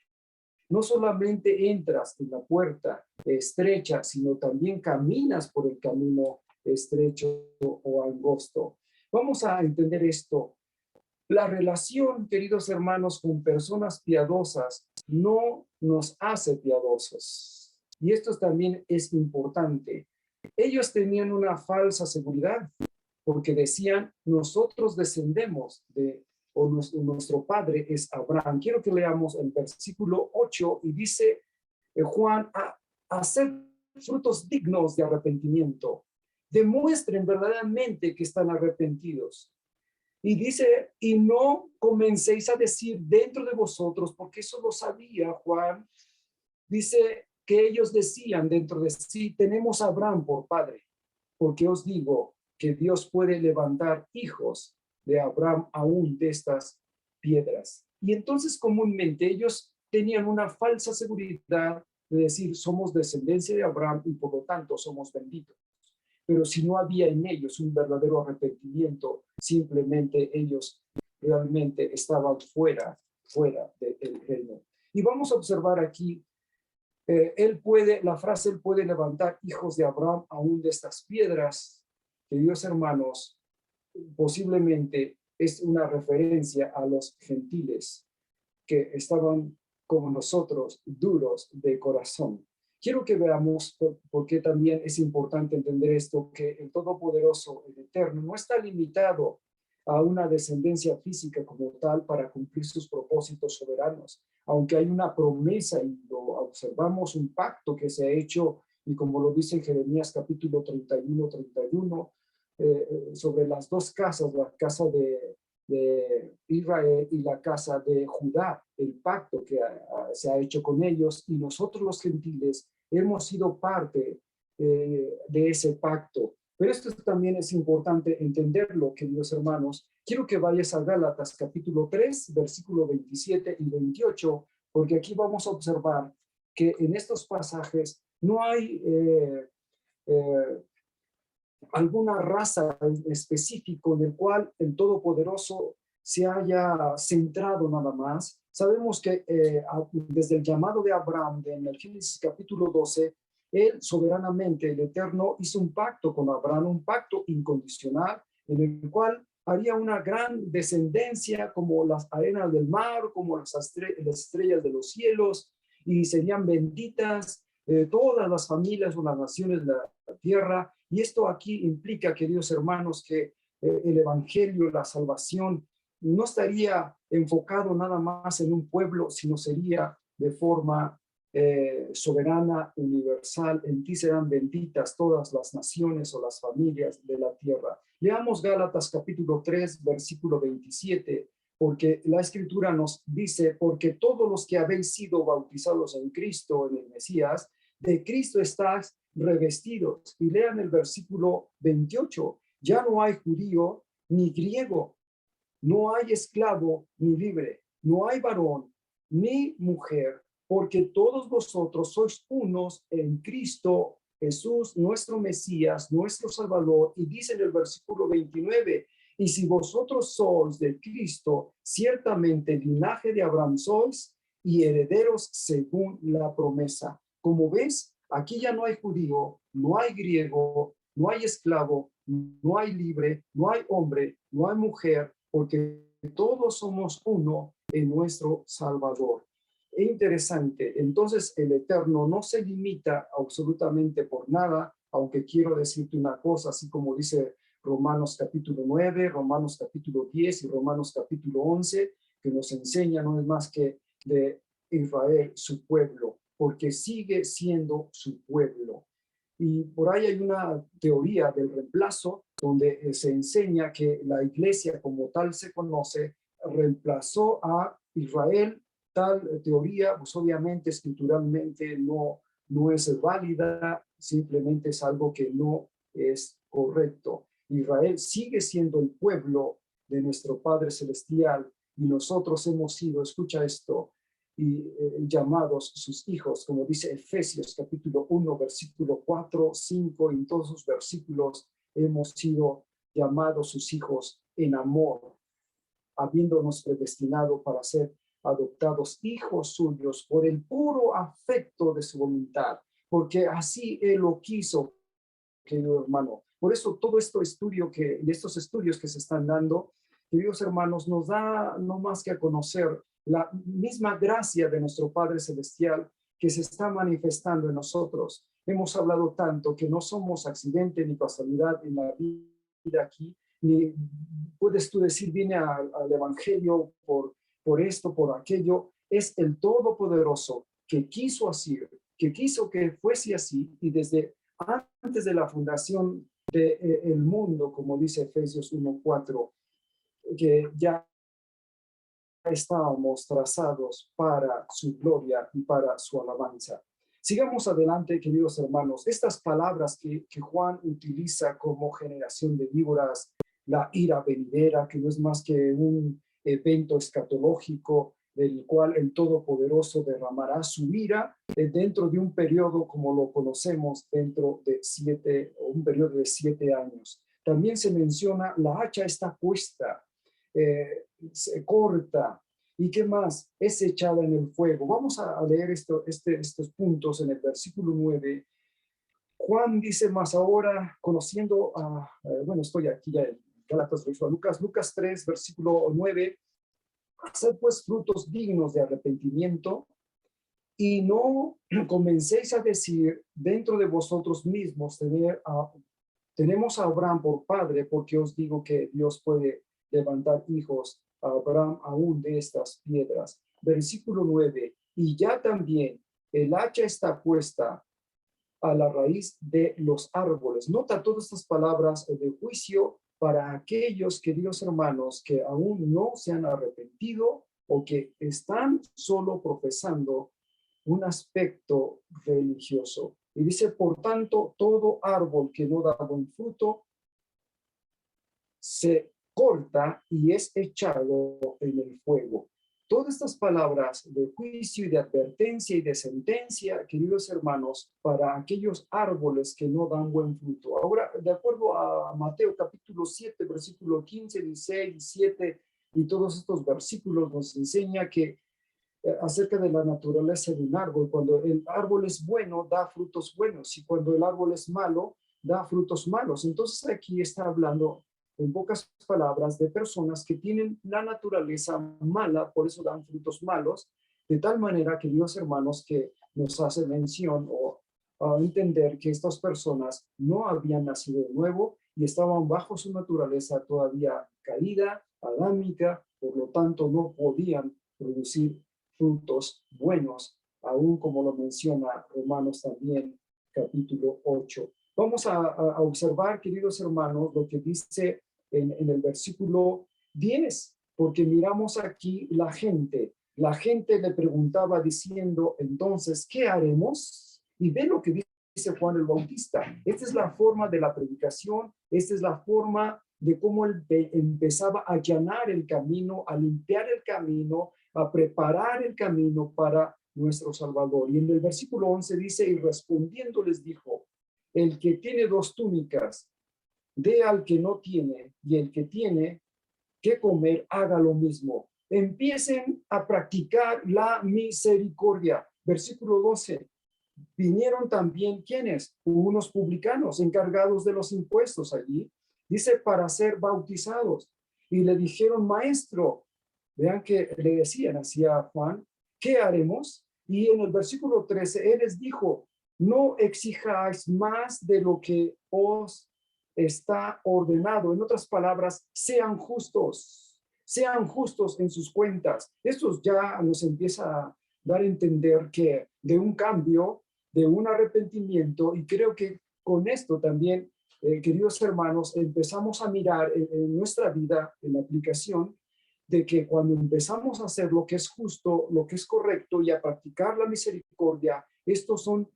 No solamente entras en la puerta estrecha, sino también caminas por el camino estrecho o angosto. Vamos a entender esto. La relación, queridos hermanos, con personas piadosas no nos hace piadosos. Y esto también es importante. Ellos tenían una falsa seguridad porque decían, nosotros descendemos o nuestro padre es Abraham. Quiero que leamos el versículo 8 y dice Juan, hacer frutos dignos de arrepentimiento. Demuestren verdaderamente que están arrepentidos. Y dice, y no comencéis a decir dentro de vosotros, porque eso lo sabía Juan, dice que ellos decían dentro de sí, tenemos a Abraham por padre, porque os digo que Dios puede levantar hijos de Abraham aún de estas piedras. Y entonces comúnmente ellos tenían una falsa seguridad de decir, somos descendencia de Abraham y por lo tanto somos benditos. Pero si no había en ellos un verdadero arrepentimiento, simplemente ellos realmente estaban fuera del reino. Y vamos a observar aquí, la frase, él puede levantar hijos de Abraham aún de estas piedras, queridos hermanos, posiblemente es una referencia a los gentiles que estaban como nosotros, duros de corazón. Quiero que veamos por qué también es importante entender esto, que el Todopoderoso, el Eterno, no está limitado a una descendencia física como tal para cumplir sus propósitos soberanos, aunque hay una promesa y lo observamos, un pacto que se ha hecho, y como lo dice en Jeremías capítulo 31, sobre las dos casas, la casa de Israel y la casa de Judá, el pacto que se ha hecho con ellos, y nosotros los gentiles hemos sido parte de ese pacto. Pero esto también es importante entenderlo, queridos hermanos. Quiero que vayas a Gálatas capítulo 3, versículo 27 y 28, porque aquí vamos a observar que en estos pasajes no hay alguna raza en específico en el cual el Todopoderoso se haya centrado nada más. Sabemos que desde el llamado de Abraham, en el Génesis capítulo 12, él soberanamente, el Eterno, hizo un pacto con Abraham, un pacto incondicional, en el cual haría una gran descendencia como las arenas del mar, como las estrellas de los cielos, y serían benditas todas las familias o las naciones de la tierra. Y esto aquí implica, queridos hermanos, que el evangelio, la salvación, no estaría enfocado nada más en un pueblo, sino sería de forma soberana, universal. En ti serán benditas todas las naciones o las familias de la tierra. Leamos Gálatas capítulo 3, versículo 27, porque la escritura nos dice, porque todos los que habéis sido bautizados en Cristo, en el Mesías, de Cristo estáis revestidos. Y lean el versículo 28, ya no hay judío ni griego, no hay esclavo ni libre, no hay varón ni mujer, porque todos vosotros sois unos en Cristo Jesús, nuestro Mesías, nuestro Salvador. Y dice en el versículo 29, y si vosotros sois de Cristo, ciertamente linaje de Abraham sois y herederos según la promesa. Como ves, aquí ya no hay judío, no hay griego, no hay esclavo, no hay libre, no hay hombre, no hay mujer, porque todos somos uno en nuestro Salvador. Es interesante. Entonces, el Eterno no se limita absolutamente por nada, aunque quiero decirte una cosa, así como dice Romanos capítulo 9, Romanos capítulo 10 y Romanos capítulo 11, que nos enseña no es más que de Israel, su pueblo, porque sigue siendo su pueblo. Y por ahí hay una teoría del reemplazo donde se enseña que la iglesia como tal se conoce reemplazó a Israel. Tal teoría, pues obviamente escrituralmente no es válida, simplemente es algo que no es correcto. Israel sigue siendo el pueblo de nuestro Padre Celestial y nosotros hemos sido, escucha esto, y llamados sus hijos, como dice Efesios capítulo 1, versículo 4, 5, y en todos sus versículos hemos sido llamados sus hijos en amor, habiéndonos predestinado para ser adoptados hijos suyos por el puro afecto de su voluntad, porque así Él lo quiso, querido hermano. Por eso todo estos estudios que se están dando, queridos hermanos, nos da no más que a conocer la misma gracia de nuestro Padre Celestial que se está manifestando en nosotros. Hemos hablado tanto que no somos accidente ni casualidad en la vida aquí, ni puedes tú decir viene al Evangelio por esto, por aquello. Es el Todopoderoso que quiso así, que quiso que fuese así, y desde antes de la fundación del mundo, como dice Efesios 1:4, que ya estábamos trazados para su gloria y para su alabanza. Sigamos adelante, queridos hermanos. Estas palabras que Juan utiliza como generación de víboras, la ira venidera, que no es más que un evento escatológico del cual el Todopoderoso derramará su ira dentro de un periodo como lo conocemos, dentro de un periodo de 7 años. También se menciona la hacha está puesta, se corta, y qué más, es echada en el fuego. Vamos a leer estos puntos en el versículo 9. Juan dice más ahora, conociendo bueno, estoy aquí ya en Gálatas, Lucas 3, versículo 9, haced pues frutos dignos de arrepentimiento y no comencéis a decir dentro de vosotros mismos, tenemos a Abraham por padre, porque os digo que Dios puede levantar hijos a Abraham aún de estas piedras. Versículo 9, y ya también el hacha está puesta a la raíz de los árboles. Nota todas estas palabras de juicio para aquellos, queridos hermanos, que aún no se han arrepentido o que están solo profesando un aspecto religioso. Y dice, por tanto, todo árbol que no da buen fruto se corta y es echado en el fuego. Todas estas palabras de juicio y de advertencia y de sentencia, queridos hermanos, para aquellos árboles que no dan buen fruto. Ahora, de acuerdo a Mateo capítulo 7, versículo 15, 16, 17 y todos estos versículos nos enseña que acerca de la naturaleza de un árbol, cuando el árbol es bueno, da frutos buenos, y cuando el árbol es malo, da frutos malos. Entonces aquí está hablando, en pocas palabras, de personas que tienen la naturaleza mala, por eso dan frutos malos, de tal manera, queridos hermanos, que nos hace mención o a entender que estas personas no habían nacido de nuevo y estaban bajo su naturaleza todavía caída, adámica, por lo tanto no podían producir frutos buenos, aún como lo menciona Romanos también, capítulo 8. Vamos a observar, queridos hermanos, lo que dice en el versículo 10, porque miramos aquí la gente le preguntaba diciendo, entonces, ¿qué haremos? Y ve lo que dice Juan el Bautista. Esta es la forma de la predicación, esta es la forma de cómo él empezaba a allanar el camino, a limpiar el camino, a preparar el camino para nuestro Salvador. Y en el versículo 11 dice, y respondiendo les dijo, el que tiene 2 túnicas, dé al que no tiene, y el que tiene que comer, haga lo mismo. Empiecen a practicar la misericordia. Versículo 12. Vinieron también, ¿quiénes? Unos publicanos encargados de los impuestos allí. Dice, para ser bautizados. Y le dijeron, maestro, vean que le decían así a Juan, ¿qué haremos? Y en el versículo 13, él les dijo, no exijáis más de lo que os está ordenado. En otras palabras, sean justos en sus cuentas. Esto ya nos empieza a dar a entender que de un cambio, de un arrepentimiento, y creo que con esto también, queridos hermanos, empezamos a mirar en nuestra vida, en la aplicación, de que cuando empezamos a hacer lo que es justo, lo que es correcto y a practicar la misericordia, estos son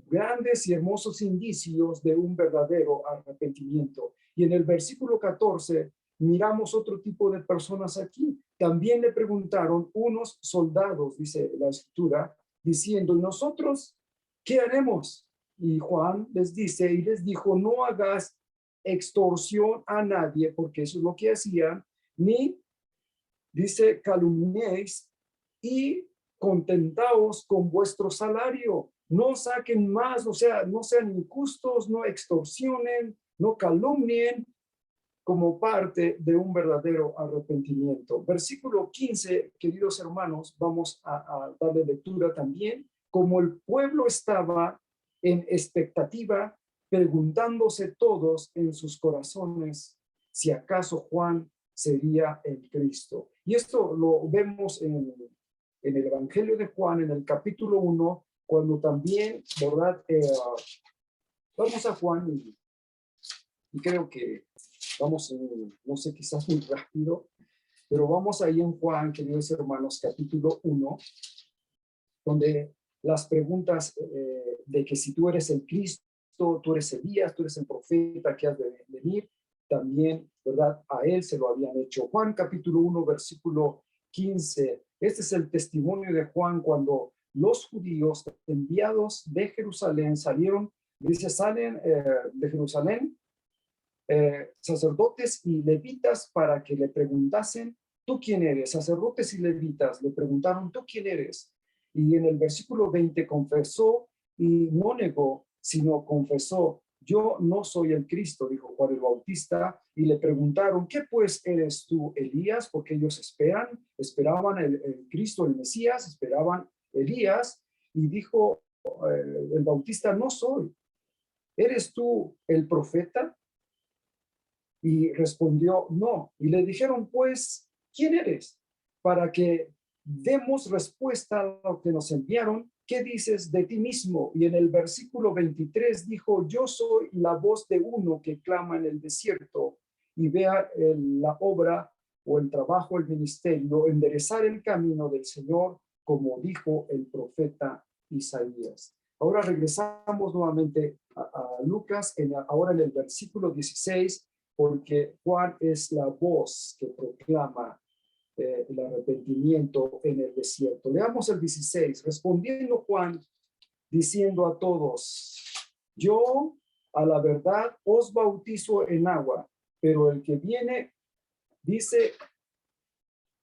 grandes y hermosos indicios de un verdadero arrepentimiento. Y en el versículo 14 miramos otro tipo de personas aquí. También le preguntaron unos soldados, dice la escritura, diciendo, ¿y nosotros qué haremos? Y Juan les dice y les dijo, no hagas extorsión a nadie, porque eso es lo que hacían, ni, dice, calumniéis y contentaos con vuestro salario. No saquen más, o sea, no sean injustos, no extorsionen, no calumnien, como parte de un verdadero arrepentimiento. Versículo 15, queridos hermanos, vamos a darle lectura también. Como el pueblo estaba en expectativa, preguntándose todos en sus corazones si acaso Juan sería el Cristo. Y esto lo vemos en el Evangelio de Juan, en el capítulo 1, cuando también, ¿verdad? Vamos a Juan y creo que vamos, no sé, quizás muy rápido, pero vamos ahí en Juan, queridos hermanos, capítulo 1, donde las preguntas de que si tú eres el Cristo, tú eres Elías, tú eres el profeta que has de venir, también, ¿verdad? A él se lo habían hecho. Juan capítulo 1, versículo 15. Este es el testimonio de Juan cuando los judíos enviados de Jerusalén salieron, dice, salen de Jerusalén sacerdotes y levitas para que le preguntasen, ¿tú quién eres? Sacerdotes y levitas le preguntaron, ¿tú quién eres? Y en el versículo 20 confesó y no negó, sino confesó, yo no soy el Cristo, dijo Juan el Bautista, y le preguntaron, ¿qué pues eres tú, Elías? Porque ellos esperaban el Cristo, el Mesías, esperaban Elías, y dijo el Bautista, no soy. ¿Eres tú el profeta? Y respondió, no. Y le dijeron, pues, ¿quién eres? Para que demos respuesta a lo que nos enviaron. ¿Qué dices de ti mismo? Y en el versículo 23 dijo, yo soy la voz de uno que clama en el desierto, y vea la obra o el trabajo, el ministerio, enderezar el camino del Señor, como dijo el profeta Isaías. Ahora regresamos nuevamente a Lucas, ahora en el versículo 16, porque Juan es la voz que proclama el arrepentimiento en el desierto. Leamos el 16. Respondiendo Juan, diciendo a todos, yo a la verdad os bautizo en agua, pero el que viene, dice,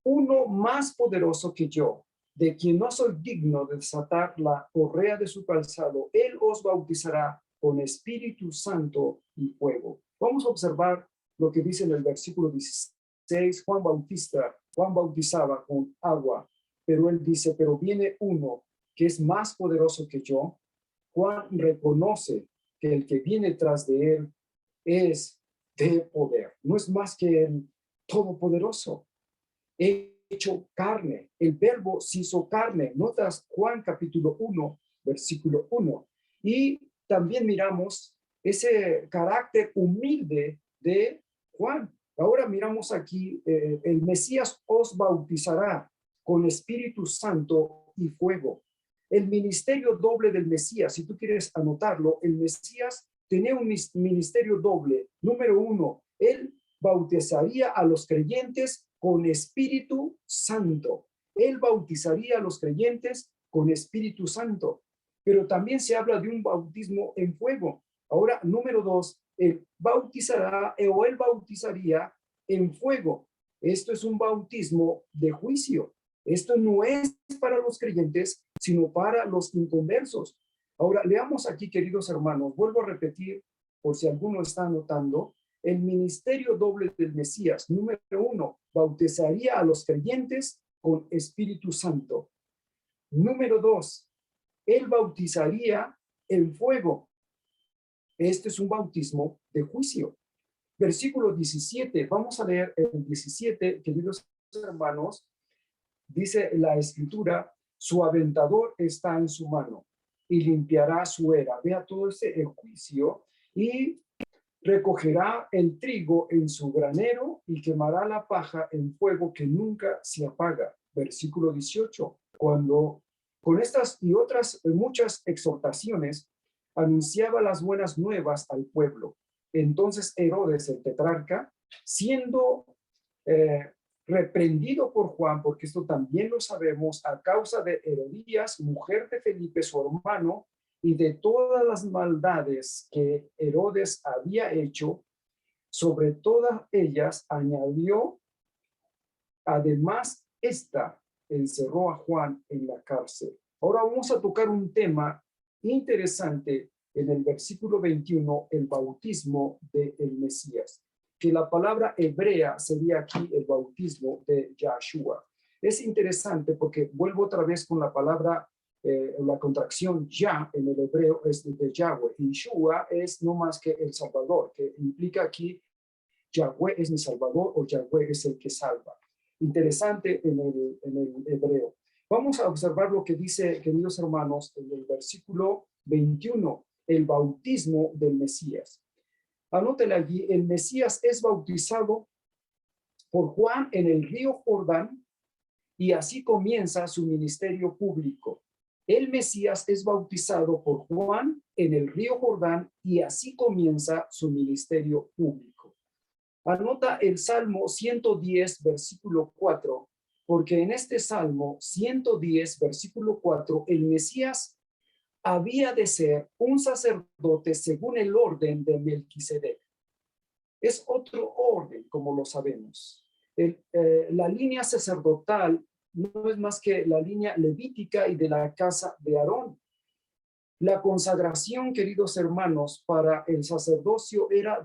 uno más poderoso que yo, de quien no soy digno de desatar la correa de su calzado, él os bautizará con Espíritu Santo y fuego. Vamos a observar lo que dice en el versículo 16. Juan bautizaba con agua, pero él dice, pero viene uno que es más poderoso que yo. Juan reconoce que el que viene tras de él es de poder, no es más que el todopoderoso, hecho carne. El verbo se hizo carne. Notas Juan capítulo 1, versículo 1. Y también miramos ese carácter humilde de Juan. Ahora miramos aquí, el Mesías os bautizará con Espíritu Santo y fuego. El ministerio doble del Mesías, si tú quieres anotarlo, el Mesías tenía un ministerio doble. Número uno, él bautizaría a los creyentes con Espíritu Santo. Él bautizaría a los creyentes con Espíritu Santo. Pero también se habla de un bautismo en fuego. Ahora, número dos, él bautizará o él bautizaría en fuego. Esto es un bautismo de juicio. Esto no es para los creyentes, sino para los inconversos. Ahora, leamos aquí, queridos hermanos, vuelvo a repetir, por si alguno está anotando, el ministerio doble del Mesías. Número uno, bautizaría a los creyentes con Espíritu Santo. Número dos, él bautizaría en fuego. Este es un bautismo de juicio. Versículo 17, vamos a leer el 17, queridos hermanos. Dice la Escritura, su aventador está en su mano y limpiará su era. Vea todo ese juicio y recogerá el trigo en su granero y quemará la paja en fuego que nunca se apaga. Versículo 18, cuando con estas y otras muchas exhortaciones anunciaba las buenas nuevas al pueblo. Entonces Herodes, el tetrarca, siendo reprendido por Juan, porque esto también lo sabemos, a causa de Herodías, mujer de Felipe, su hermano, y de todas las maldades que Herodes había hecho, sobre todas ellas añadió, además, esta encerró a Juan en la cárcel. Ahora vamos a tocar un tema interesante en el versículo 21, el bautismo del Mesías, que la palabra hebrea sería aquí el bautismo de Yahshua. Es interesante porque vuelvo otra vez con la palabra, la contracción ya en el hebreo es de Yahweh, y Yeshua es no más que el Salvador, que implica aquí Yahweh es mi Salvador o Yahweh es el que salva. Interesante en el hebreo. Vamos a observar lo que dice, queridos hermanos, en el versículo 21, el bautismo del Mesías. Anótele allí, el Mesías es bautizado por Juan en el río Jordán y así comienza su ministerio público. El Mesías es bautizado por Juan en el río Jordán y así comienza su ministerio público. Anota el Salmo 110, versículo 4, porque en este Salmo 110, versículo 4, el Mesías había de ser un sacerdote según el orden de Melquisedec. Es otro orden, como lo sabemos. La línea sacerdotal no es más que la línea levítica y de la casa de Aarón. La consagración, queridos hermanos, para el sacerdocio era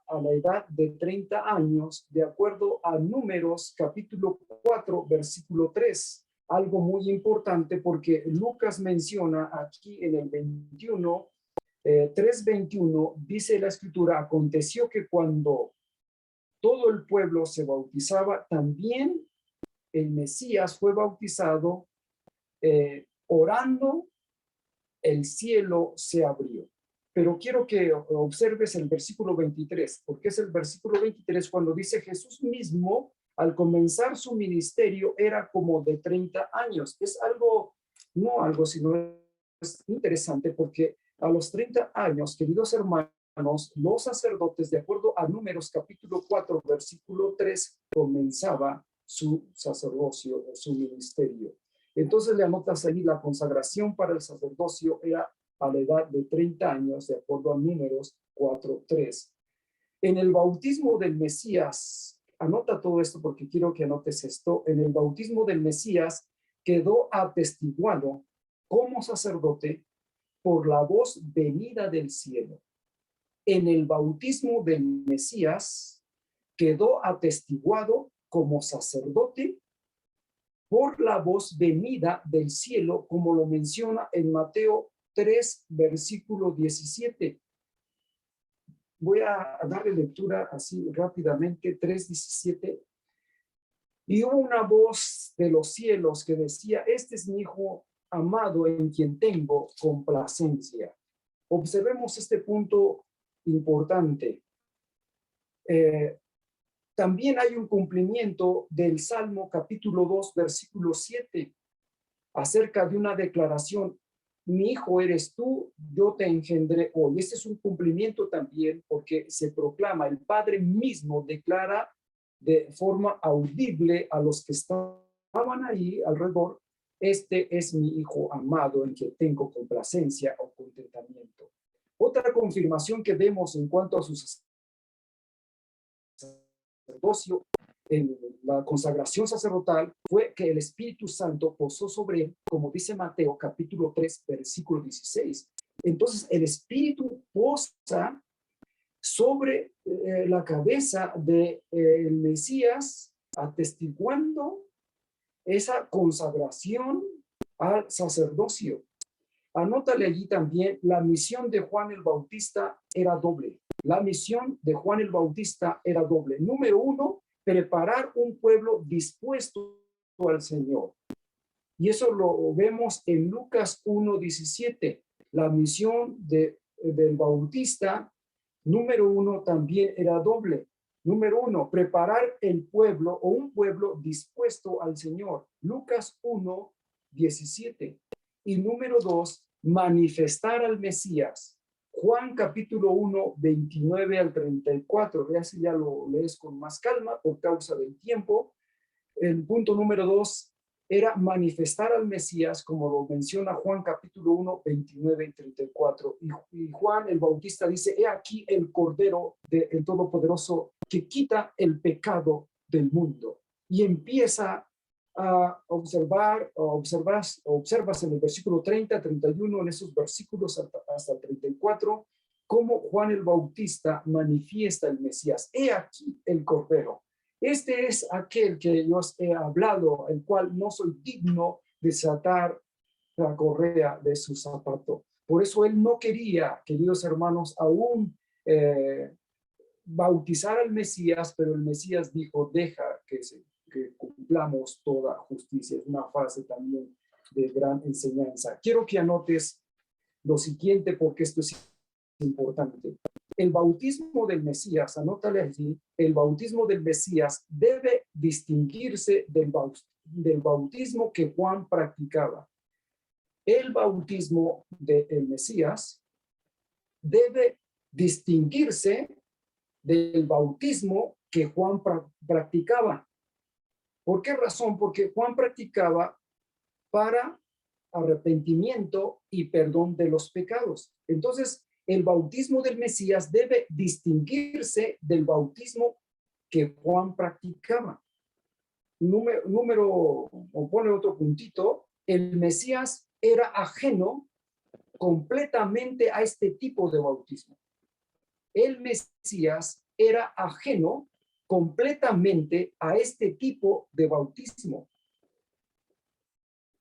a la edad de 30 años, de acuerdo a Números capítulo 4, versículo 3. Algo muy importante porque Lucas menciona aquí en el 21, 3:21, dice la Escritura, aconteció que cuando todo el pueblo se bautizaba, también el Mesías fue bautizado, orando, el cielo se abrió. Pero quiero que observes el versículo 23, porque es el versículo 23 cuando dice Jesús mismo, al comenzar su ministerio, era como de 30 años. Es algo, no algo, sino es interesante porque a los 30 años, queridos hermanos, los sacerdotes, de acuerdo a Números capítulo 4, versículo 3, comenzaba su sacerdocio o su ministerio. Entonces le anotas ahí, la consagración para el sacerdocio era a la edad de 30 años, de acuerdo a Números 4, 3. En el bautismo del Mesías, anota todo esto porque quiero que anotes esto, en el bautismo del Mesías quedó atestiguado como sacerdote por la voz venida del cielo. En el bautismo del Mesías quedó atestiguado como sacerdote por la voz venida del cielo, como lo menciona en Mateo 3, versículo 17. Voy a darle lectura así rápidamente, 3:17. Y hubo una voz de los cielos que decía, este es mi hijo amado en quien tengo complacencia. Observemos este punto importante. También hay un cumplimiento del Salmo capítulo 2, versículo 7, acerca de una declaración, mi hijo eres tú, yo te engendré hoy. Este es un cumplimiento también porque se proclama, el Padre mismo declara de forma audible a los que estaban ahí alrededor, este es mi hijo amado en quien tengo complacencia o contentamiento. Otra confirmación que vemos en cuanto a su sacerdocio en la consagración sacerdotal fue que el Espíritu Santo posó sobre él, como dice Mateo capítulo 3, versículo 16. Entonces el Espíritu posa sobre la cabeza del Mesías, atestiguando esa consagración al sacerdocio. Anótale allí también, la misión de Juan el Bautista era doble. La misión de Juan el Bautista era doble. Número 1, preparar un pueblo dispuesto al Señor. Y eso lo vemos en Lucas 1:17. La misión del Bautista, número 1, también era doble. Número 1, preparar el pueblo o un pueblo dispuesto al Señor. Lucas 1:17. Y número 2, manifestar al Mesías. Juan capítulo 1, 29 al 34. Veas si ya lo lees con más calma por causa del tiempo. El punto número 2 era manifestar al Mesías, como lo menciona Juan capítulo 1, 29 y 34. Y Juan el Bautista dice, he aquí el Cordero del Todopoderoso que quita el pecado del mundo. Y empieza a observas en el versículo 30, 31, en esos versículos hasta el 34, cómo Juan el Bautista manifiesta el Mesías. He aquí el Cordero. Este es aquel que yo os he hablado, el cual no soy digno de desatar la correa de su zapato. Por eso él no quería, queridos hermanos, aún bautizar al Mesías, pero el Mesías dijo, deja que cumplamos toda justicia. Es una frase también de gran enseñanza. Quiero que anotes lo siguiente porque esto es importante. El bautismo del Mesías, anótale allí, el bautismo del Mesías debe distinguirse del bautismo que Juan practicaba. El bautismo del Mesías debe distinguirse del bautismo que Juan practicaba. ¿Por qué razón? Porque Juan practicaba para arrepentimiento y perdón de los pecados. Entonces, el bautismo del Mesías debe distinguirse del bautismo que Juan practicaba. O pone otro puntito, el Mesías era ajeno completamente a este tipo de bautismo. El Mesías era ajeno completamente a este tipo de bautismo.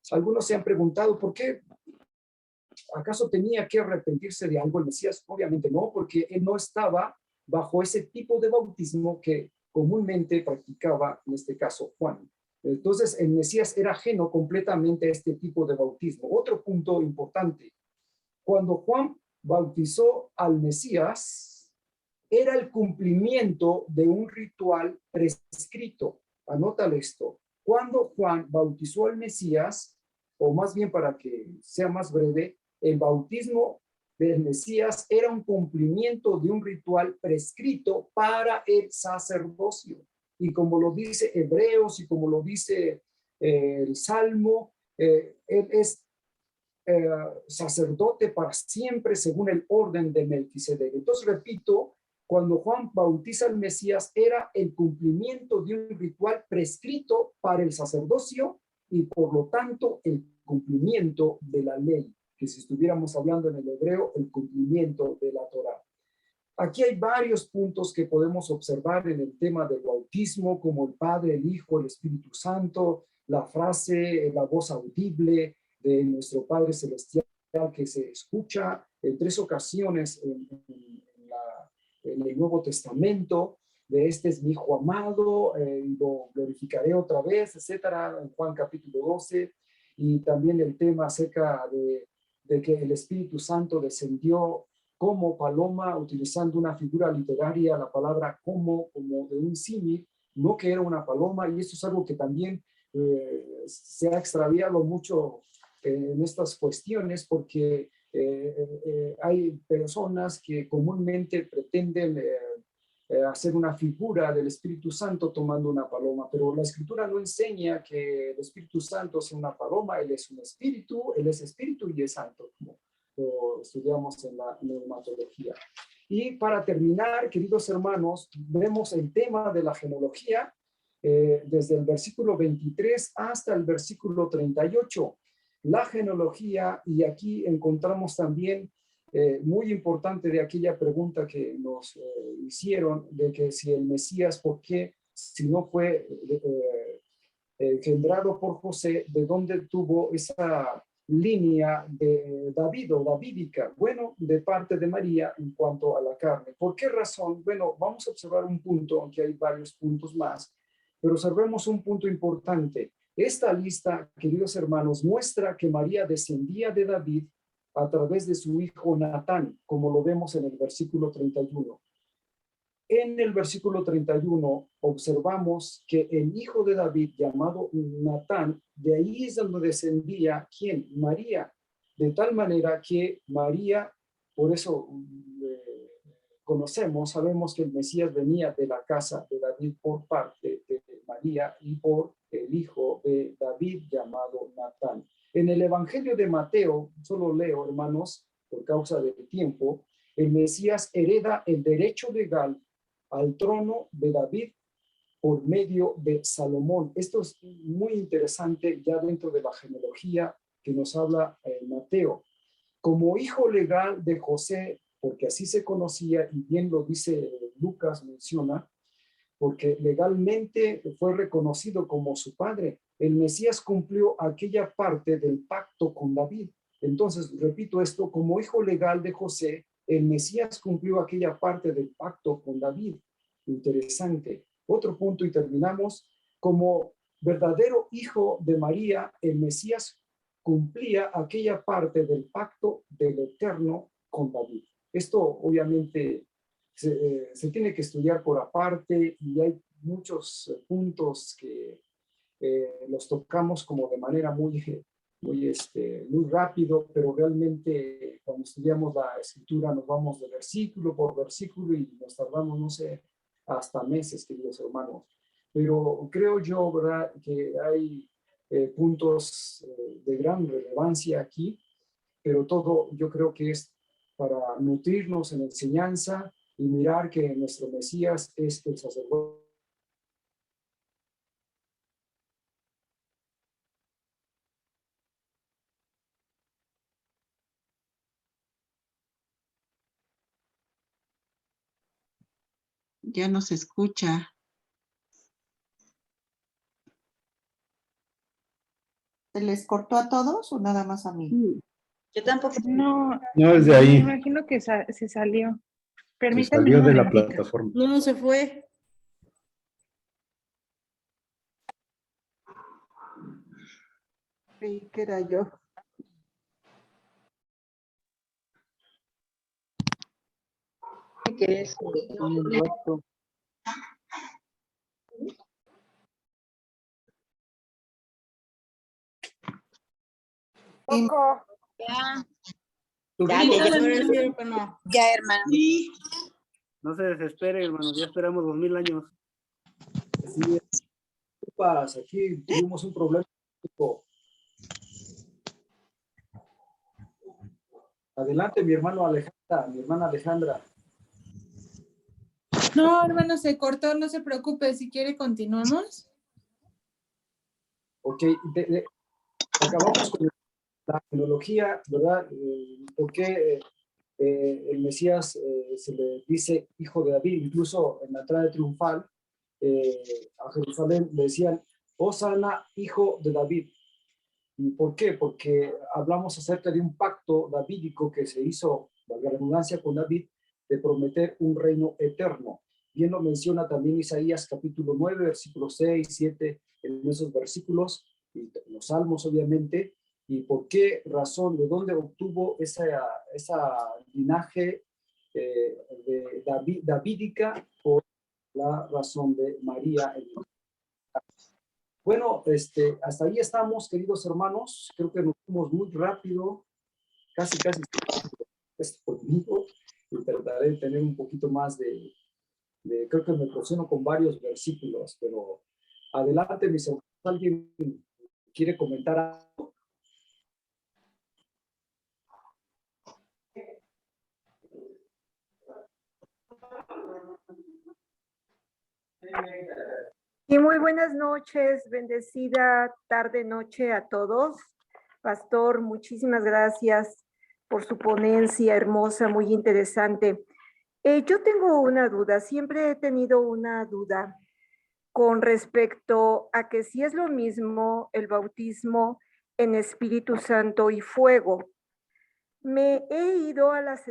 Algunos se han preguntado, ¿por qué? ¿Acaso tenía que arrepentirse de algo el Mesías? Obviamente no, porque él no estaba bajo ese tipo de bautismo que comúnmente practicaba, en este caso, Juan. Entonces, el Mesías era ajeno completamente a este tipo de bautismo. Otro punto importante, cuando Juan bautizó al Mesías, era el cumplimiento de un ritual prescrito. Anótale esto. Cuando Juan bautizó al Mesías, o más bien para que sea más breve, el bautismo del Mesías era un cumplimiento de un ritual prescrito para el sacerdocio. Y como lo dice Hebreos y como lo dice el Salmo, él es sacerdote para siempre según el orden de Melquisedec. Entonces, repito, cuando Juan bautiza al Mesías era el cumplimiento de un ritual prescrito para el sacerdocio y por lo tanto el cumplimiento de la ley, que si estuviéramos hablando en el hebreo, el cumplimiento de la Torá. Aquí hay varios puntos que podemos observar en el tema del bautismo, como el Padre, el Hijo, el Espíritu Santo, la frase, la voz audible de nuestro Padre Celestial que se escucha en 3 ocasiones en el Nuevo Testamento, de este es mi Hijo amado, y lo glorificaré otra vez, etcétera, en Juan capítulo 12, y también el tema acerca de que el Espíritu Santo descendió como paloma, utilizando una figura literaria, la palabra como de un símil, no que era una paloma, y esto es algo que también se ha extraviado mucho en estas cuestiones, porque hay personas que comúnmente pretenden hacer una figura del Espíritu Santo tomando una paloma, pero la Escritura no enseña que el Espíritu Santo sea una paloma. Él es un espíritu, él es espíritu y es santo, como lo estudiamos en la neumatología. Y para terminar, queridos hermanos, vemos el tema de la genealogía desde el versículo 23 hasta el versículo 38. La genealogía, y aquí encontramos también muy importante de aquella pregunta que nos hicieron, de que si el Mesías, ¿por qué? Si no fue engendrado por José, ¿de dónde tuvo esa línea de David o davídica? Bueno, de parte de María en cuanto a la carne. ¿Por qué razón? Bueno, vamos a observar un punto, aunque hay varios puntos más, pero observemos un punto importante. Esta lista, queridos hermanos, muestra que María descendía de David a través de su hijo Natán, como lo vemos en el versículo 31. En el versículo 31 observamos que el hijo de David, llamado Natán, de ahí es donde descendía, ¿quién? María. De tal manera que María, por eso sabemos que el Mesías venía de la casa de David por parte de María y por el hijo de David llamado Natán. En el Evangelio de Mateo, solo leo, hermanos, por causa del tiempo, el Mesías hereda el derecho legal al trono de David por medio de Salomón. Esto es muy interesante ya dentro de la genealogía que nos habla Mateo. Como hijo legal de José, porque así se conocía, y bien lo dice Lucas, menciona, porque legalmente fue reconocido como su padre. El Mesías cumplió aquella parte del pacto con David. Entonces, repito esto, como hijo legal de José, el Mesías cumplió aquella parte del pacto con David. Interesante. Otro punto y terminamos. Como verdadero hijo de María, el Mesías cumplía aquella parte del pacto del Eterno con David. Esto obviamente se tiene que estudiar por aparte y hay muchos puntos que los tocamos como de manera muy rápido, pero realmente cuando estudiamos la escritura nos vamos de versículo por versículo y nos tardamos, no sé, hasta meses, queridos hermanos. Pero creo yo, ¿verdad?, que hay puntos de gran relevancia aquí, pero todo yo creo que es para nutrirnos en enseñanza y mirar que nuestro Mesías es el sacerdote. Ya no se escucha. ¿Se les cortó a todos o nada más a mí? Yo tampoco. No, No, es de ahí. me imagino que se salió. Se Permítanme salió un de la momentito. plataforma. No, se fue. Sí, que era yo. ¿Qué querés? Un rato. Coco. Ya. Ya, hermano. Ya, hermano. No se desespere, hermano, ya esperamos 2000 años. Así es. Aquí tuvimos un problema. Adelante, mi hermana Alejandra. No, hermano, se cortó, no se preocupe, si quiere continuamos. Ok, acabamos con la genealogía, ¿verdad? ¿Por qué el Mesías se le dice hijo de David? Incluso en la entrada triunfal a Jerusalén le decían, Hosana, hijo de David. ¿Y por qué? Porque hablamos acerca de un pacto davídico que se hizo, valga la redundancia, con David, de prometer un reino eterno. Bien lo menciona también Isaías capítulo 9, versículos 6, 7, en esos versículos, y los salmos obviamente. ¿Y por qué razón? ¿De dónde obtuvo esa linaje davídica? Por la razón de María. Bueno, hasta ahí estamos, queridos hermanos. Creo que nos fuimos muy rápido, casi conmigo, y trataré de tener un poquito más de creo que me emociono con varios versículos, pero adelante, mis hermanos. ¿Alguien quiere comentar algo? Y muy buenas noches, bendecida tarde, noche a todos. Pastor, muchísimas gracias por su ponencia hermosa, muy interesante. Yo tengo una duda, siempre he tenido una duda con respecto a que si es lo mismo el bautismo en Espíritu Santo y fuego. Me he ido a las